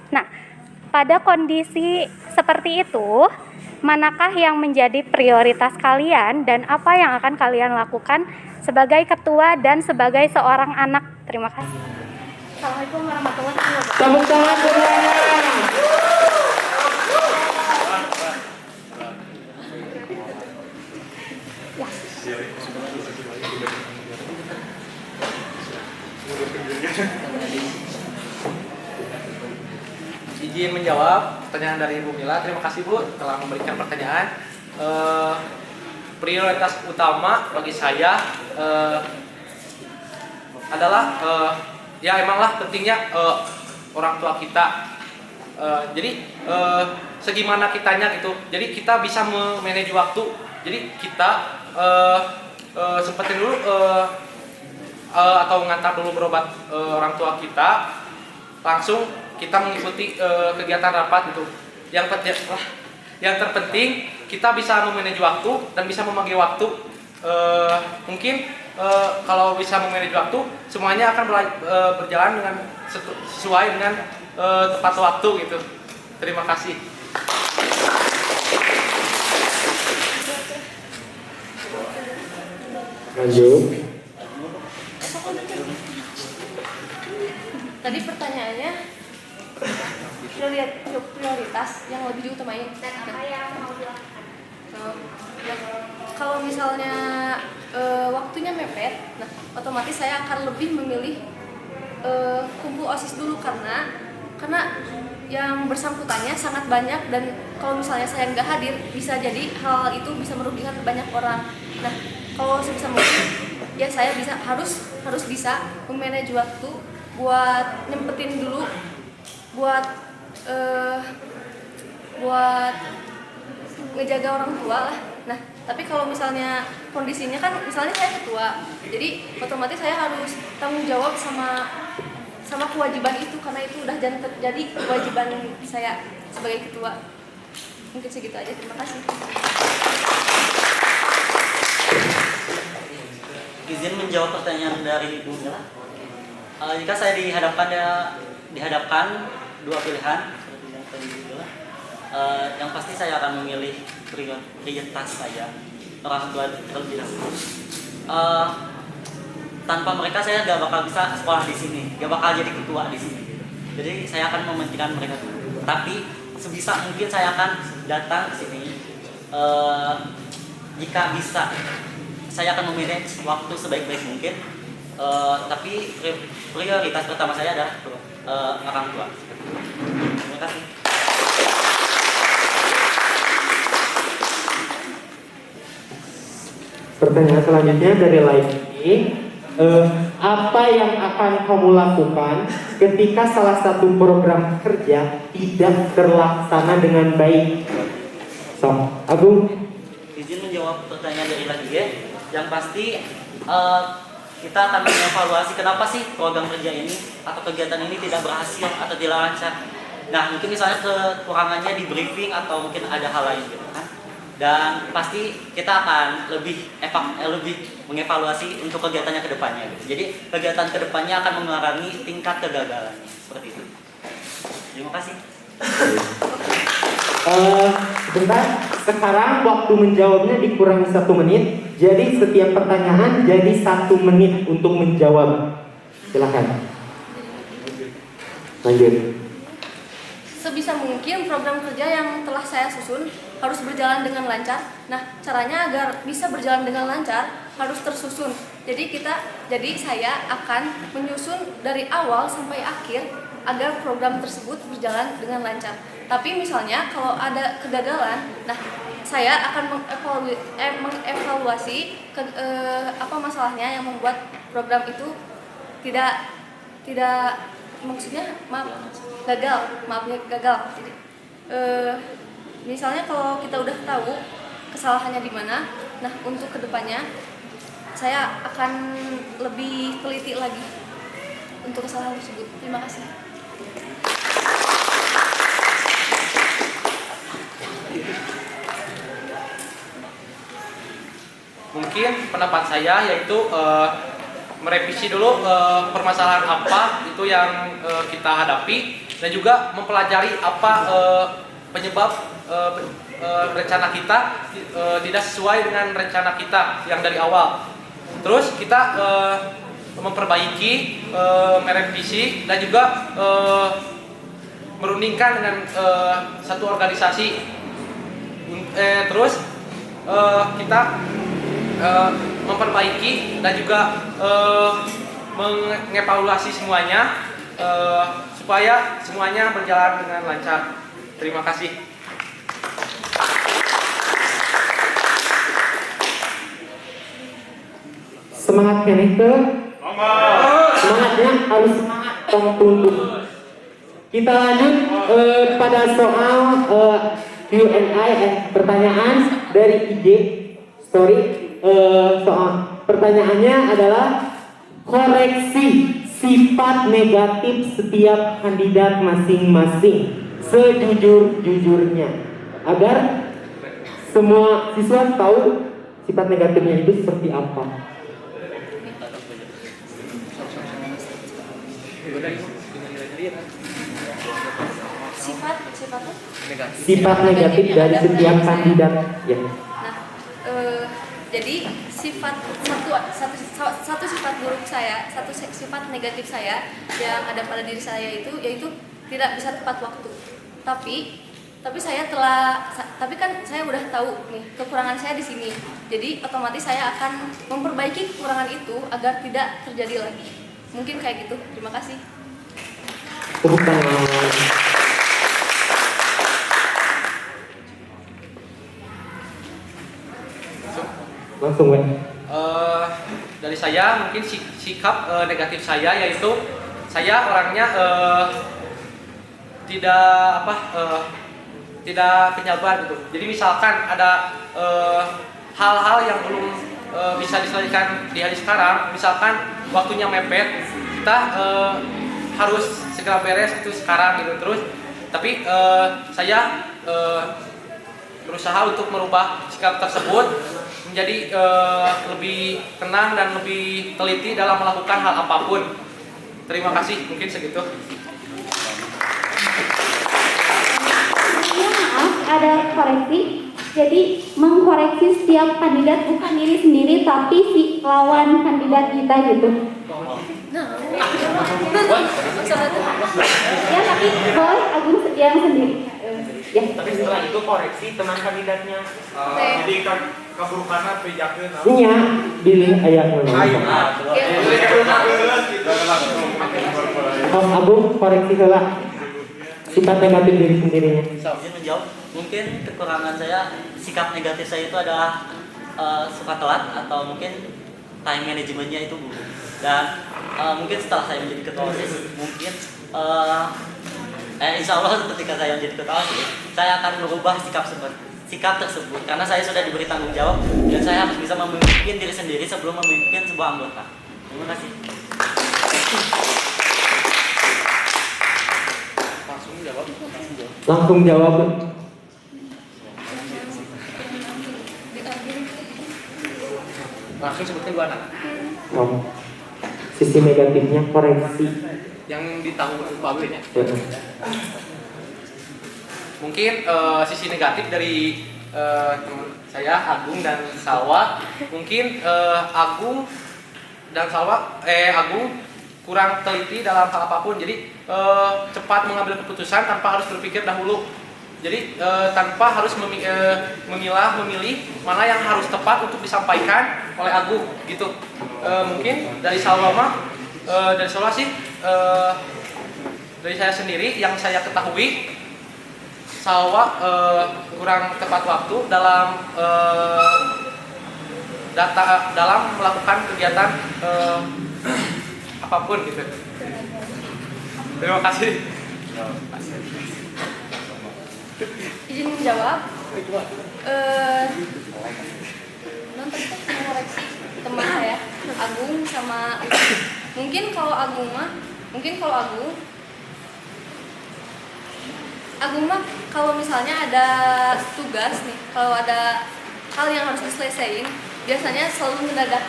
Nah, pada kondisi seperti itu, manakah yang menjadi prioritas kalian dan apa yang akan kalian lakukan sebagai ketua dan sebagai seorang anak? Terima kasih. Assalamualaikum warahmatullahi wabarakatuh. Tepuk tangan semuanya. Izin izin menjawab pertanyaan dari Ibu Mila. Terima kasih Bu telah memberikan pertanyaan. Prioritas utama bagi saya adalah ya emanglah pentingnya orang tua kita. Jadi segimana kitanya gitu. Jadi kita bisa memanage waktu. Jadi kita sempetin dulu atau mengantar dulu berobat orang tua kita, langsung kita mengikuti kegiatan rapat gitu. Yang terpenting kita bisa memanage waktu dan bisa membagi waktu. Mungkin kalau bisa memanage waktu, semuanya akan berjalan dengan sesuai dengan tepat waktu gitu. Terima kasih. Lanjut. Tadi pertanyaannya prioritas yang lebih diutamain. Dan apa yang mau dilakukan? Kalau misalnya waktunya mepet, nah otomatis saya akan lebih memilih kumpul OSIS dulu karena yang bersangkutannya sangat banyak dan kalau misalnya saya nggak hadir bisa jadi hal itu bisa merugikan banyak orang. Nah kalau sebisa mungkin ya saya harus bisa memanage waktu buat nyempetin dulu buat ngejaga orang tua lah. Nah tapi kalau misalnya kondisinya kan misalnya saya ketua, jadi otomatis saya harus tanggung jawab sama kewajiban itu karena itu udah jadi kewajiban saya sebagai ketua. Mungkin segitu aja, terima kasih. Izin menjawab pertanyaan dari Ibu Mila. Jika saya dihadapkan dua pilihan seperti yang tadi dibilang, yang pasti saya akan memilih prioritas saya orang tua terlebih dahulu. Tanpa mereka saya gak bakal bisa sekolah di sini, gak bakal jadi ketua di sini. Jadi saya akan mementingkan mereka dulu. Tapi sebisa mungkin saya akan datang ke sini. Jika bisa, saya akan memanage waktu sebaik-baik mungkin. Tapi prioritas pertama saya adalah orang tua. Terima kasih. Pertanyaan selanjutnya dari Laiki. Apa yang akan kamu lakukan ketika salah satu program kerja tidak terlaksana dengan baik? Agung. Izin menjawab pertanyaan dari Laiki. Yang pasti kita akan mengevaluasi kenapa sih program kerja ini atau kegiatan ini tidak berhasil atau tidak lancar. Nah mungkin misalnya kekurangannya di briefing atau mungkin ada hal lain gitu kan. Dan pasti kita akan lebih mengevaluasi untuk kegiatannya ke depannya gitu. Jadi kegiatan ke depannya akan mengurangi tingkat kegagalannya seperti itu. Terima kasih. Sebentar, sekarang waktu menjawabnya dikurangi 1 menit. Jadi setiap pertanyaan jadi 1 menit untuk menjawab. Silakan. Lanjut. Sebisa mungkin program kerja yang telah saya susun harus berjalan dengan lancar. Nah, caranya agar bisa berjalan dengan lancar harus tersusun. Jadi saya akan menyusun dari awal sampai akhir agar program tersebut berjalan dengan lancar. Tapi misalnya kalau ada kegagalan, nah saya akan mengevaluasi apa masalahnya yang membuat program itu tidak maksudnya gagal. Jadi, misalnya kalau kita udah tahu kesalahannya di mana, nah untuk kedepannya saya akan lebih teliti lagi untuk kesalahan tersebut. Terima kasih. Mungkin pendapat saya yaitu merevisi dulu permasalahan apa itu yang kita hadapi dan juga mempelajari apa penyebab rencana kita tidak sesuai dengan rencana kita yang dari awal. Terus kita memperbaiki, merevisi dan juga merundingkan dengan satu organisasi. Terus kita memperbaiki dan juga mengevaluasi semuanya supaya semuanya berjalan dengan lancar. Terima kasih. Semangat Keneke. Semangatnya harus semangat tunduk. Kita lanjut pada soal Q&A pertanyaan dari IG story. Soal pertanyaannya adalah koreksi sifat negatif setiap kandidat masing-masing sejujur-jujurnya agar semua siswa tahu sifat negatifnya itu seperti apa. Sifat negatif dari setiap kandidat ya. Nah, jadi satu sifat buruk saya, satu sifat negatif saya yang ada pada diri saya itu yaitu tidak bisa tepat waktu. Tapi kan saya udah tahu nih kekurangan saya di sini. Jadi otomatis saya akan memperbaiki kekurangan itu agar tidak terjadi lagi. Mungkin kayak gitu. Terima kasih. Tepuk tangan. Langsung Wen. Dari saya mungkin sikap negatif saya yaitu saya orangnya tidak penyabar gitu. Jadi misalkan ada hal-hal yang belum bisa diselesaikan di hari sekarang, misalkan waktunya mepet, kita harus segera beres itu sekarang gitu. Terus tapi saya berusaha untuk merubah sikap tersebut menjadi lebih tenang dan lebih teliti dalam melakukan hal apapun. Terima kasih, mungkin segitu. Ya, maaf, ada koreksi. Jadi mengkoreksi setiap kandidat bukan diri sendiri tapi si lawan kandidat kita gitu. Ya tapi boleh Agung yang sendiri. Ya. Tapi setelah itu koreksi teman kandidatnya. Jadi keburukannya bejakeun. Iya, pilih ayat mana. Agung koreksi heula sifat negatif diri sendirinya. Izin menjawab, mungkin kekurangan saya, sikap negatif saya itu adalah suka telat atau mungkin time manajemennya itu buruk. Dan mungkin setelah saya menjadi ketua OSIS, mungkin insya Allah ketika saya menjadi ketua OSIS, saya akan merubah sikap tersebut karena saya sudah diberi tanggung jawab dan saya harus bisa memimpin diri sendiri sebelum memimpin sebuah anggota. Terima kasih. Langsung jawab. Langsung sebutkan dua anak. Sisi negatifnya koreksi. Yang ditahu Pak Win ya. Mungkin sisi negatif dari teman saya Agung dan Salwa, mungkin Agung kurang teliti dalam hal apapun. Jadi cepat mengambil keputusan tanpa harus berpikir dahulu. Jadi tanpa harus memilih mana yang harus tepat untuk disampaikan oleh Agung gitu. Mungkin dari Salwa sih dari saya sendiri yang saya ketahui Salwa kurang tepat waktu dalam dalam melakukan kegiatan apapun gitu. Terima kasih. Izin menjawab. Nonton mengoreksi teman saya Agung sama mungkin kalau Agung kalau misalnya ada tugas nih, kalau ada hal yang harus diselesaikan, biasanya selalu mendadak.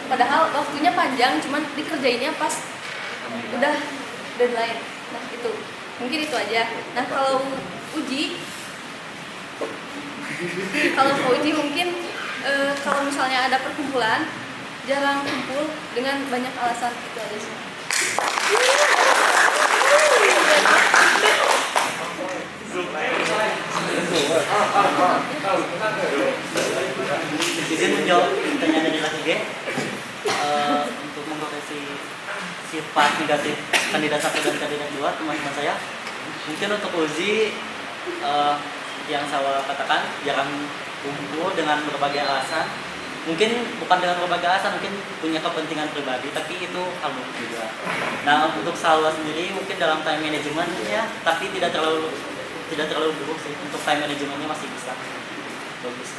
Padahal waktunya panjang, cuman dikerjainnya pas udah deadline. Nah itu, mungkin itu aja. Nah kalau uji mungkin kalau misalnya ada perkumpulan, jarang kumpul dengan banyak alasan, itu aja sih. Izin menjawab pertanyaan dari laki G untuk mengoreksi sifat negatif kandidat 1 dan kandidat 2 teman-teman saya. Mungkin untuk uji yang saya katakan jarang kumpul dengan berbagai alasan. Mungkin bukan dengan berbagai alasan, mungkin punya kepentingan pribadi, tapi itu hal juga. Nah, untuk Salwa sendiri mungkin dalam time managementnya, tapi tidak terlalu buruk sih. Untuk time managementnya masih bisa bagus.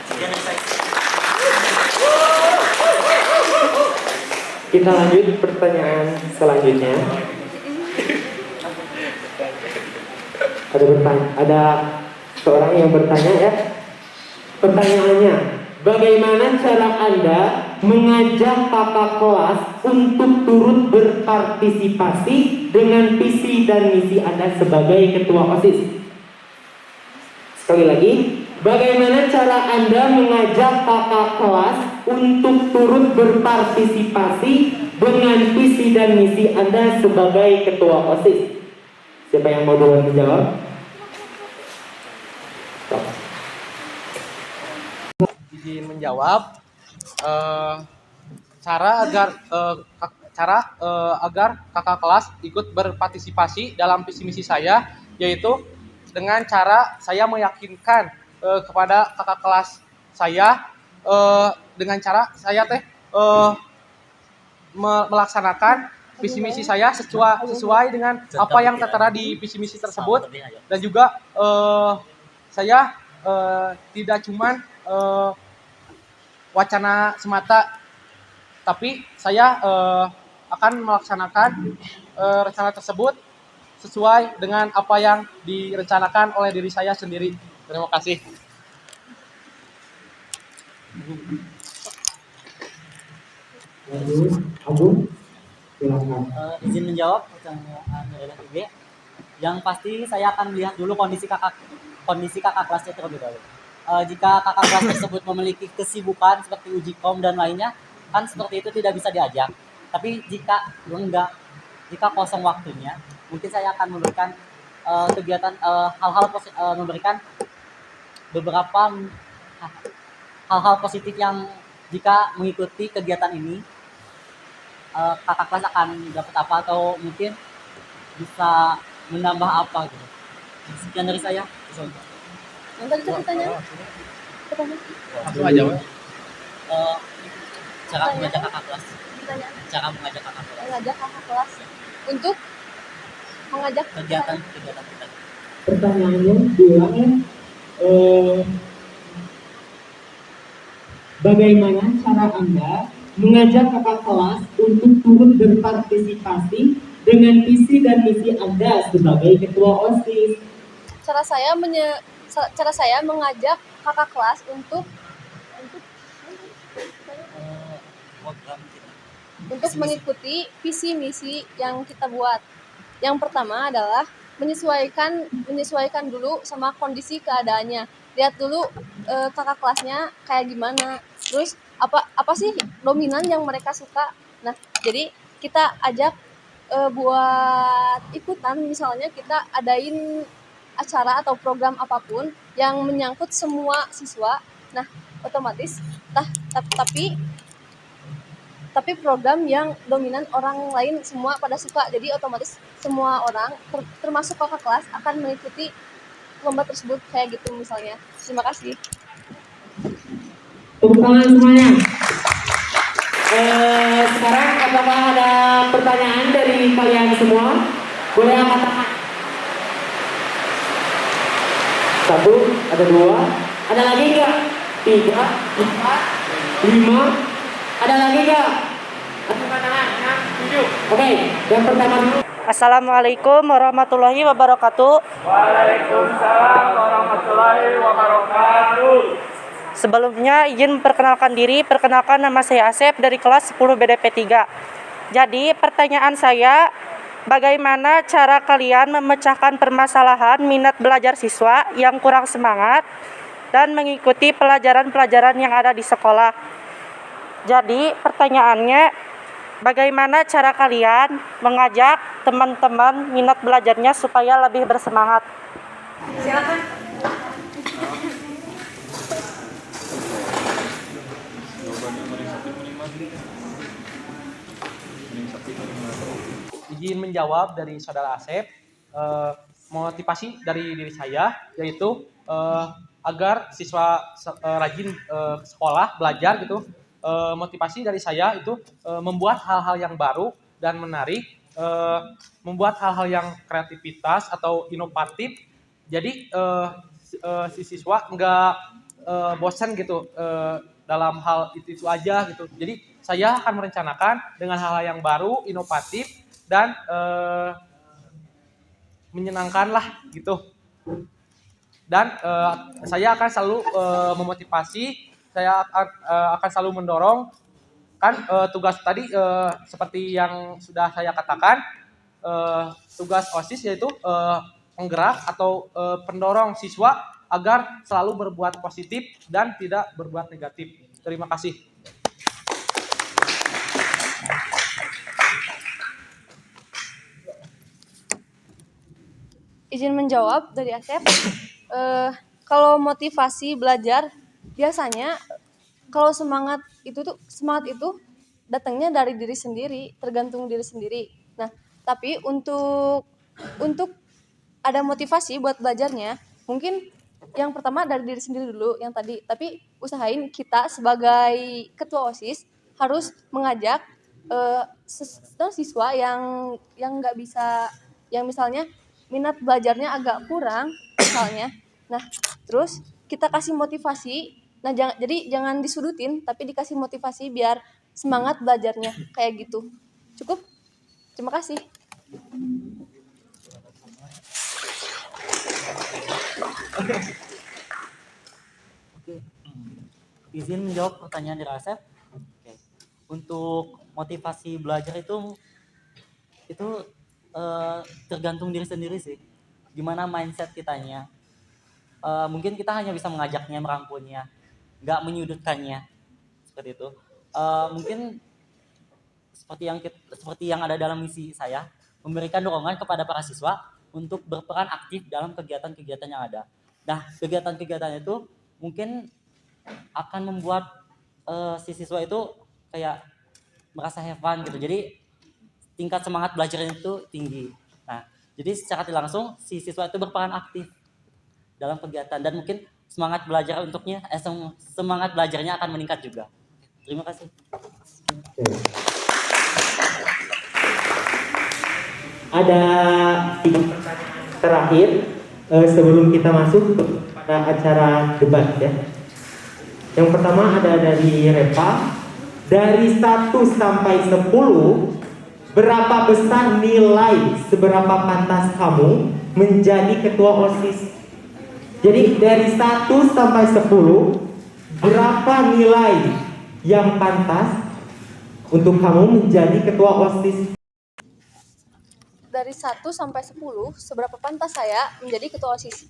Sekian dari saya. Kita lanjut pertanyaan selanjutnya. Ada seorang yang bertanya ya. Pertanyaannya, bagaimana cara Anda mengajak kakak kelas untuk turut berpartisipasi dengan visi dan misi Anda sebagai ketua OSIS? Sekali lagi, bagaimana cara Anda mengajak kakak kelas untuk turut berpartisipasi dengan visi dan misi Anda sebagai ketua OSIS? Siapa yang mau duluan menjawab? Izin menjawab. Cara agar kakak kelas ikut berpartisipasi dalam visi misi saya, yaitu dengan cara saya meyakinkan kepada kakak kelas saya, dengan cara saya melaksanakan visi misi saya sesuai dengan apa yang tertera di visi misi tersebut, dan juga saya tidak cuman wacana semata, tapi saya akan melaksanakan rencana tersebut sesuai dengan apa yang direncanakan oleh diri saya sendiri. Terima kasih. Agung, silakan. Izin menjawab pertanyaan relatif B. Yang pasti saya akan melihat dulu kondisi kakak kelasnya terlebih dahulu. Jika kakak kelas tersebut memiliki kesibukan seperti uji kom dan lainnya, kan seperti itu tidak bisa diajak. Tapi jika kosong waktunya, mungkin saya akan memberikan kegiatan memberikan beberapa hal-hal positif yang jika mengikuti kegiatan ini kakak kelas akan dapat apa, atau mungkin bisa menambah apa gitu. Sekian dari saya. Yang tadi pertanyaan? Langsung aja, Pak. Cara mengajak kakak kelas. Mengajak kakak kelas untuk mengajak kegiatan. Pertanyaannya bilang, bagaimana cara Anda mengajak kakak kelas untuk turut berpartisipasi dengan visi dan misi Anda sebagai ketua OSIS? Cara saya mengajak kakak kelas untuk mengikuti visi misi yang kita buat. Yang pertama adalah menyesuaikan dulu sama kondisi keadaannya. Lihat dulu kakak kelasnya kayak gimana. Terus apa sih dominan yang mereka suka. Nah, jadi kita ajak buat ikutan, misalnya kita adain acara atau program apapun yang menyangkut semua siswa. Nah, otomatis tapi program yang dominan orang lain semua pada suka. Jadi otomatis semua orang termasuk kakak kelas akan mengikuti lomba tersebut kayak gitu misalnya. Terima kasih. Tepuk tangan semuanya. Sekarang apakah ada pertanyaan dari kalian semua? Boleh angkat tangan. 1, ada 2, ada lagi nggak? 3, 4, 5, ada lagi nggak? Angkat tangan, 6, 7. Oke, yang pertama dulu. Assalamualaikum warahmatullahi wabarakatuh. Waalaikumsalam warahmatullahi wabarakatuh. Sebelumnya izin memperkenalkan diri. Perkenalkan, nama saya Asep dari kelas 10 BDP 3. Jadi pertanyaan saya, bagaimana cara kalian memecahkan permasalahan minat belajar siswa yang kurang semangat dan mengikuti pelajaran-pelajaran yang ada di sekolah? Jadi pertanyaannya, bagaimana cara kalian mengajak teman-teman minat belajarnya supaya lebih bersemangat? Silakan. izin menjawab dari saudara Asep. Motivasi dari diri saya yaitu agar siswa rajin ke sekolah belajar gitu. Motivasi dari saya itu membuat hal-hal yang baru dan menarik, membuat hal-hal yang kreativitas atau inovatif. Jadi si siswa nggak bosan gitu dalam hal itu aja gitu. Jadi saya akan merencanakan dengan hal-hal yang baru, inovatif dan menyenangkan lah gitu. Dan saya akan selalu memotivasi, saya akan selalu mendorong kan tugas tadi seperti yang sudah saya katakan, tugas OSIS yaitu penggerak atau pendorong siswa agar selalu berbuat positif dan tidak berbuat negatif. Terima kasih. Izin menjawab dari Asep. Kalau motivasi belajar biasanya kalau semangat itu datangnya dari diri sendiri, tergantung diri sendiri. Nah, tapi untuk ada motivasi buat belajarnya, mungkin yang pertama dari diri sendiri dulu yang tadi. Tapi usahain kita sebagai ketua OSIS harus mengajak siswa yang nggak bisa, yang misalnya minat belajarnya agak kurang misalnya. Nah, terus kita kasih motivasi. Nah, jangan disudutin, tapi dikasih motivasi biar semangat belajarnya kayak gitu. Cukup? Terima kasih. Oke. Izin menjawab pertanyaan dari Asep. Oke. Untuk motivasi belajar itu tergantung diri sendiri sih. Gimana mindset kitanya. Mungkin kita hanya bisa mengajaknya, merangkulnya, nggak menyudutkannya seperti itu. Mungkin seperti yang ada dalam misi saya, memberikan dorongan kepada para siswa untuk berperan aktif dalam kegiatan-kegiatan yang ada. Nah, kegiatan-kegiatan itu mungkin akan membuat si siswa itu kayak merasa have fun gitu. Jadi tingkat semangat belajarnya itu tinggi. Nah, jadi secara tidak langsung si siswa itu berperan aktif dalam kegiatan dan mungkin semangat belajarnya akan meningkat juga. Terima kasih. Ada terakhir sebelum kita masuk pada acara debat ya. Yang pertama ada dari Reva. Dari 1 sampai 10, berapa besar nilai seberapa pantas kamu menjadi ketua OSIS? Jadi dari 1 sampai 10, berapa nilai yang pantas untuk kamu menjadi ketua OSIS? Dari 1 sampai 10, seberapa pantas saya menjadi ketua OSIS?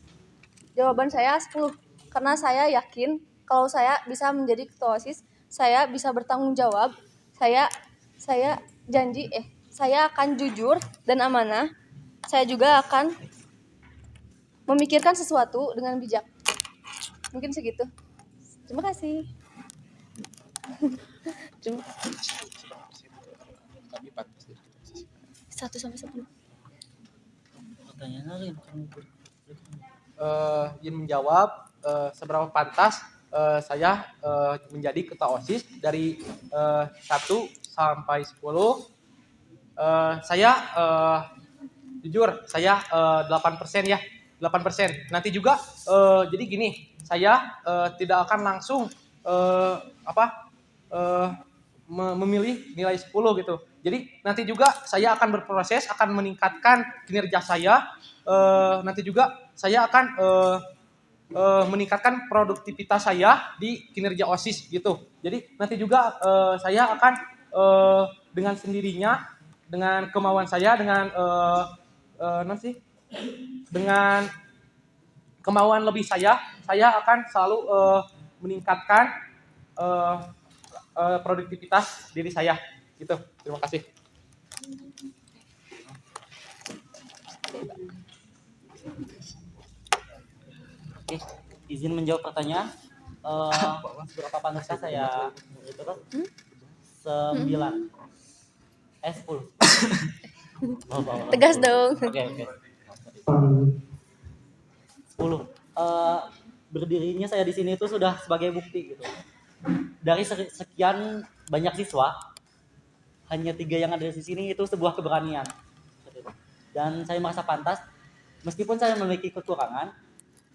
Jawaban saya 10. Karena saya yakin kalau saya bisa menjadi ketua OSIS, saya bisa bertanggung jawab. Saya janji saya akan jujur dan amanah. Saya juga akan memikirkan sesuatu dengan bijak. Mungkin segitu. Terima kasih. 1 sampai 10. Pertanyaan lain. Izin menjawab seberapa pantas saya menjadi ketua OSIS dari 1 sampai 10. Saya jujur saya 8% ya. 8%. Nanti juga jadi gini, saya tidak akan langsung memilih nilai 10 gitu. Jadi nanti juga saya akan berproses, akan meningkatkan kinerja saya. Nanti juga saya akan meningkatkan produktivitas saya di kinerja OSIS gitu. Jadi nanti juga saya akan dengan sendirinya, dengan kemauan saya, dengan dengan kemauan lebih saya akan selalu meningkatkan produktivitas diri saya. Gitu. Terima kasih. Oke, izin menjawab pertanyaan. Berapa pantaskah saya itu kan? 9. 10. Tegas dong. Oke. 10. Berdirinya saya di sini itu sudah sebagai bukti gitu. Dari sekian banyak siswa, hanya 3 yang ada di sini itu sebuah keberanian. Dan saya merasa pantas, meskipun saya memiliki kekurangan,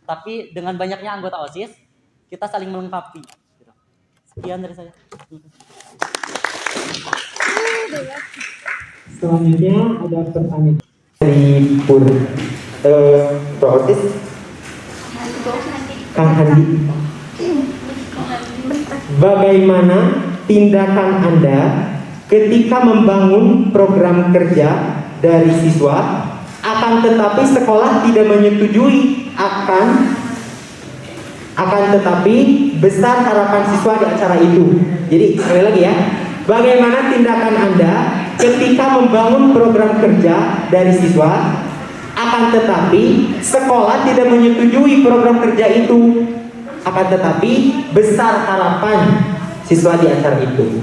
tapi dengan banyaknya anggota OSIS, kita saling melengkapi. Sekian dari saya. Selanjutnya ada pertanyaan dari OSIS Kang Handi. Bagaimana tindakan Anda ketika membangun program kerja dari siswa, akan tetapi sekolah tidak menyetujui akan tetapi besar harapan siswa di acara itu. Jadi sekali lagi ya, bagaimana tindakan Anda ketika membangun program kerja dari siswa, akan tetapi sekolah tidak menyetujui program kerja itu, akan tetapi besar harapan siswa di acara itu.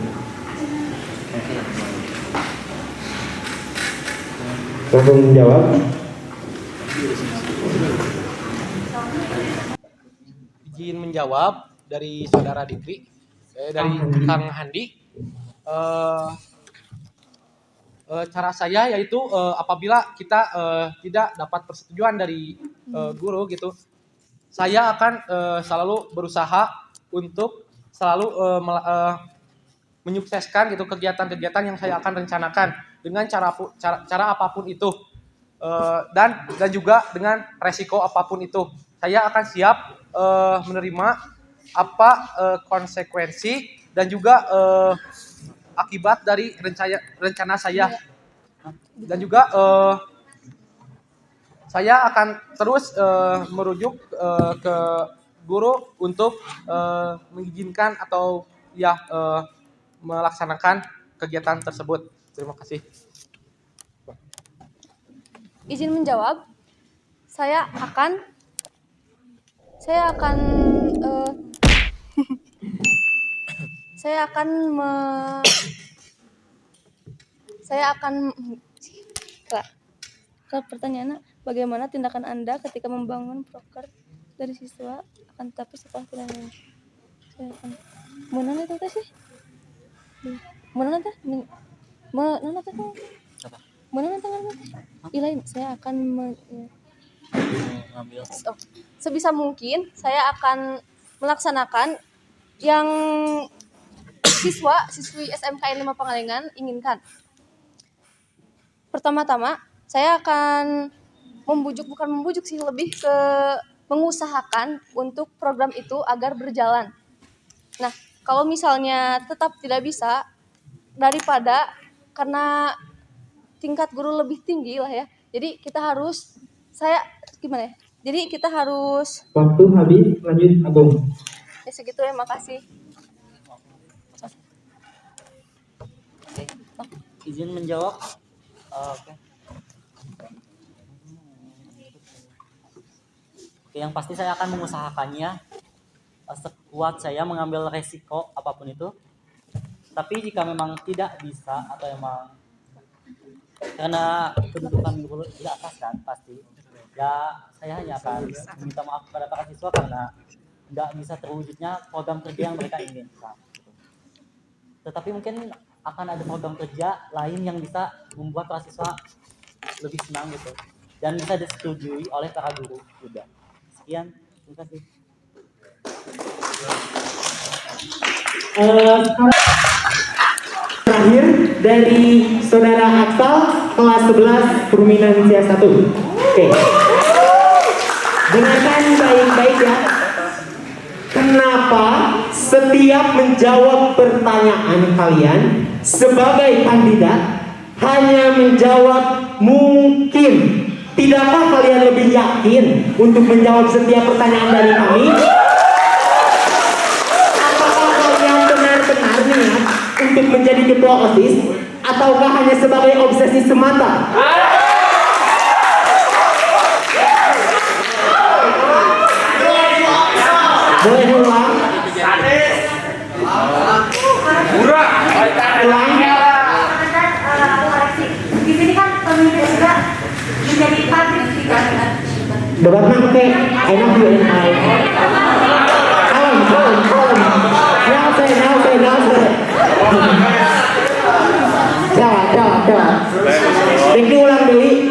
Langsung menjawab. Izin menjawab dari saudara Dikri, dari Kang Handi. Cara saya yaitu apabila kita tidak dapat persetujuan dari guru gitu, saya akan selalu berusaha untuk selalu menyukseskan gitu kegiatan-kegiatan yang saya akan rencanakan dengan cara apapun itu, dan juga dengan resiko apapun itu. Saya akan siap menerima apa konsekuensi dan juga akibat dari rencana saya, dan juga saya akan terus merujuk ke guru untuk mengizinkan atau ya melaksanakan kegiatan tersebut. Terima kasih. Izin menjawab. Saya akan ke pertanyaannya, bagaimana tindakan Anda ketika membangun proker dari siswa, akan tetapi sekolah tidak saya akan mana itu teh sih? Mana teh? Mana teh? Mana teh? Ilain, saya akan sebisa mungkin saya akan melaksanakan yang siswi SMKN 5 Pangalengan inginkan. Pertama-tama saya akan lebih ke mengusahakan untuk program itu agar berjalan. Nah, kalau misalnya tetap tidak bisa, daripada karena tingkat guru lebih tinggi lah ya, jadi kita harus Waktu habis, lanjut Agung. Ya segitu ya, makasih. Izin menjawab. Oke, yang pasti saya akan mengusahakannya sekuat saya mengambil resiko apapun itu. Tapi jika memang tidak bisa atau emang karena kedudukan guru di atas kan pasti, ya saya hanya akan meminta maaf kepada para siswa karena tidak bisa terwujudnya program kerja yang mereka inginkan. Tetapi mungkin akan ada program kerja lain yang bisa membuat para siswa lebih senang gitu dan bisa disetujui oleh para guru juga. Sekian, terima kasih. Terakhir dari saudara Aksal, kelas 11 Ruminansia 1. Oke. Dengarkan baik-baik ya. Kenapa setiap menjawab pertanyaan kalian sebagai kandidat hanya menjawab mungkin? Tidakkah kalian lebih yakin untuk menjawab setiap pertanyaan dari kami? Apakah kalian benar-benar niat untuk menjadi ketua OSIS ataukah hanya sebagai obsesi semata? Boleh ulang? Ulang. Di sini kan Debat mah pakai enak Q&A. Kalem. Now Jawab. Thank you, ulang deui.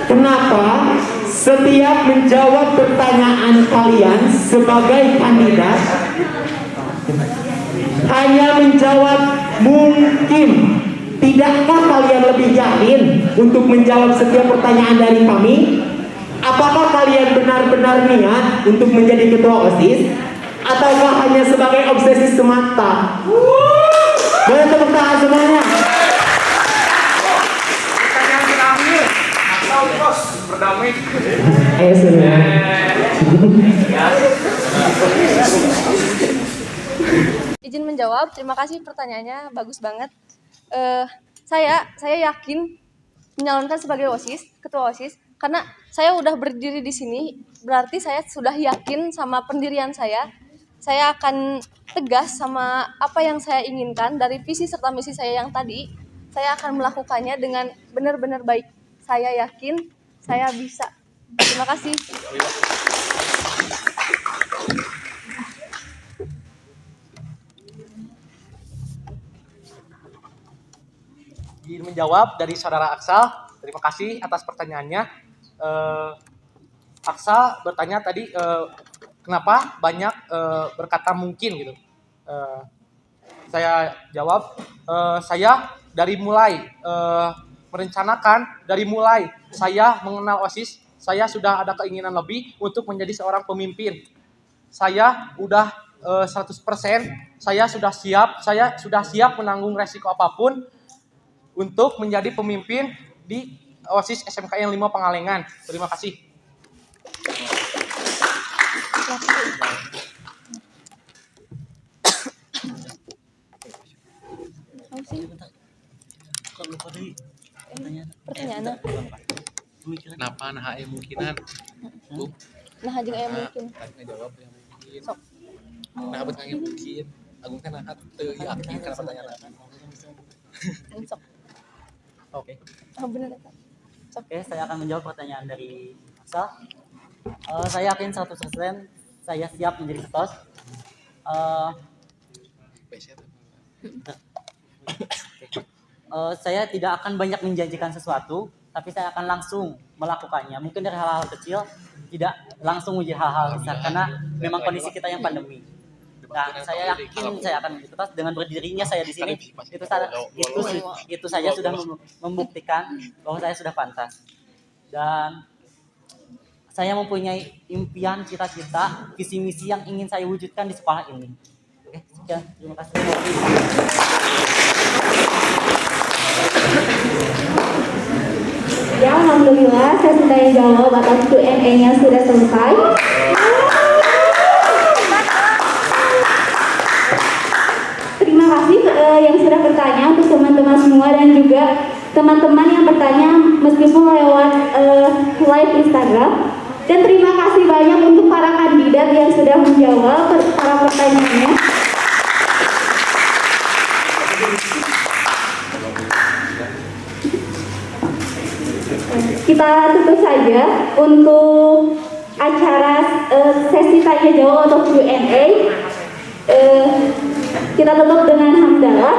Kenapa setiap menjawab pertanyaan kalian sebagai kandidat hanya menjawab mungkin? Tidakkah kalian lebih yakin untuk menjawab setiap pertanyaan dari kami? Apakah kalian benar-benar niat untuk menjadi ketua OSIS? Ataukah hanya sebagai obsesi semata? Boleh tepuk tangan semuanya. Pertanyaan terakhir. Asal terus berdamai. Ayo semua. Izin menjawab, terima kasih pertanyaannya, bagus banget. Saya yakin menyalonkan sebagai OSIS, ketua OSIS, karena saya udah berdiri di sini, berarti saya sudah yakin sama pendirian saya. Saya akan tegas sama apa yang saya inginkan dari visi serta misi saya yang tadi. Saya akan melakukannya dengan benar-benar baik. Saya yakin saya bisa. Terima kasih. Ingin menjawab dari saudara Aksal. Terima kasih atas pertanyaannya. Aksal bertanya tadi kenapa banyak berkata mungkin gitu. Saya jawab, saya dari mulai merencanakan, dari mulai saya mengenal OSIS, saya sudah ada keinginan lebih untuk menjadi seorang pemimpin. Saya udah 100%, saya sudah siap menanggung resiko apapun untuk menjadi pemimpin di OSIS SMKN 5 Pangalengan. Terima kasih. Pertanyaannya. Kenapa nah mungkinan? Nah, jeung aya mungkin. Ngejawab yang mungkin. Sok. Nah, bet mungkin. Agung teh nahat teu yakin kana pertanyaan. Sok. Oke. Bener eta. Oke, saya akan menjawab pertanyaan dari Asa. Saya yakin 100% saya siap menjadi ketua. Saya tidak akan banyak menjanjikan sesuatu, tapi saya akan langsung melakukannya. Mungkin dari hal-hal kecil, tidak langsung menjadi hal-hal besar, karena memang kondisi kita yang pandemi. Nah, saya yakin saya akan menjadi ketua dengan berdirinya saya di sini. Itu saja sudah membuktikan bahwa saya sudah pantas. Dan saya mempunyai impian, cita-cita, visi misi yang ingin saya wujudkan di sekolah ini. Oke, sekian. Terima kasih. Ya, alhamdulillah saya sudah jawab atas Q&A-nya sudah selesai. Terima kasih yang sudah bertanya untuk teman-teman semua dan juga teman-teman yang bertanya meskipun lewat live Instagram. Dan terima kasih banyak untuk para kandidat yang sudah menjawab para pertanyaannya. Kita tutup saja untuk acara sesi tanya jawab atau Q&A. Kita tutup dengan hamdalah.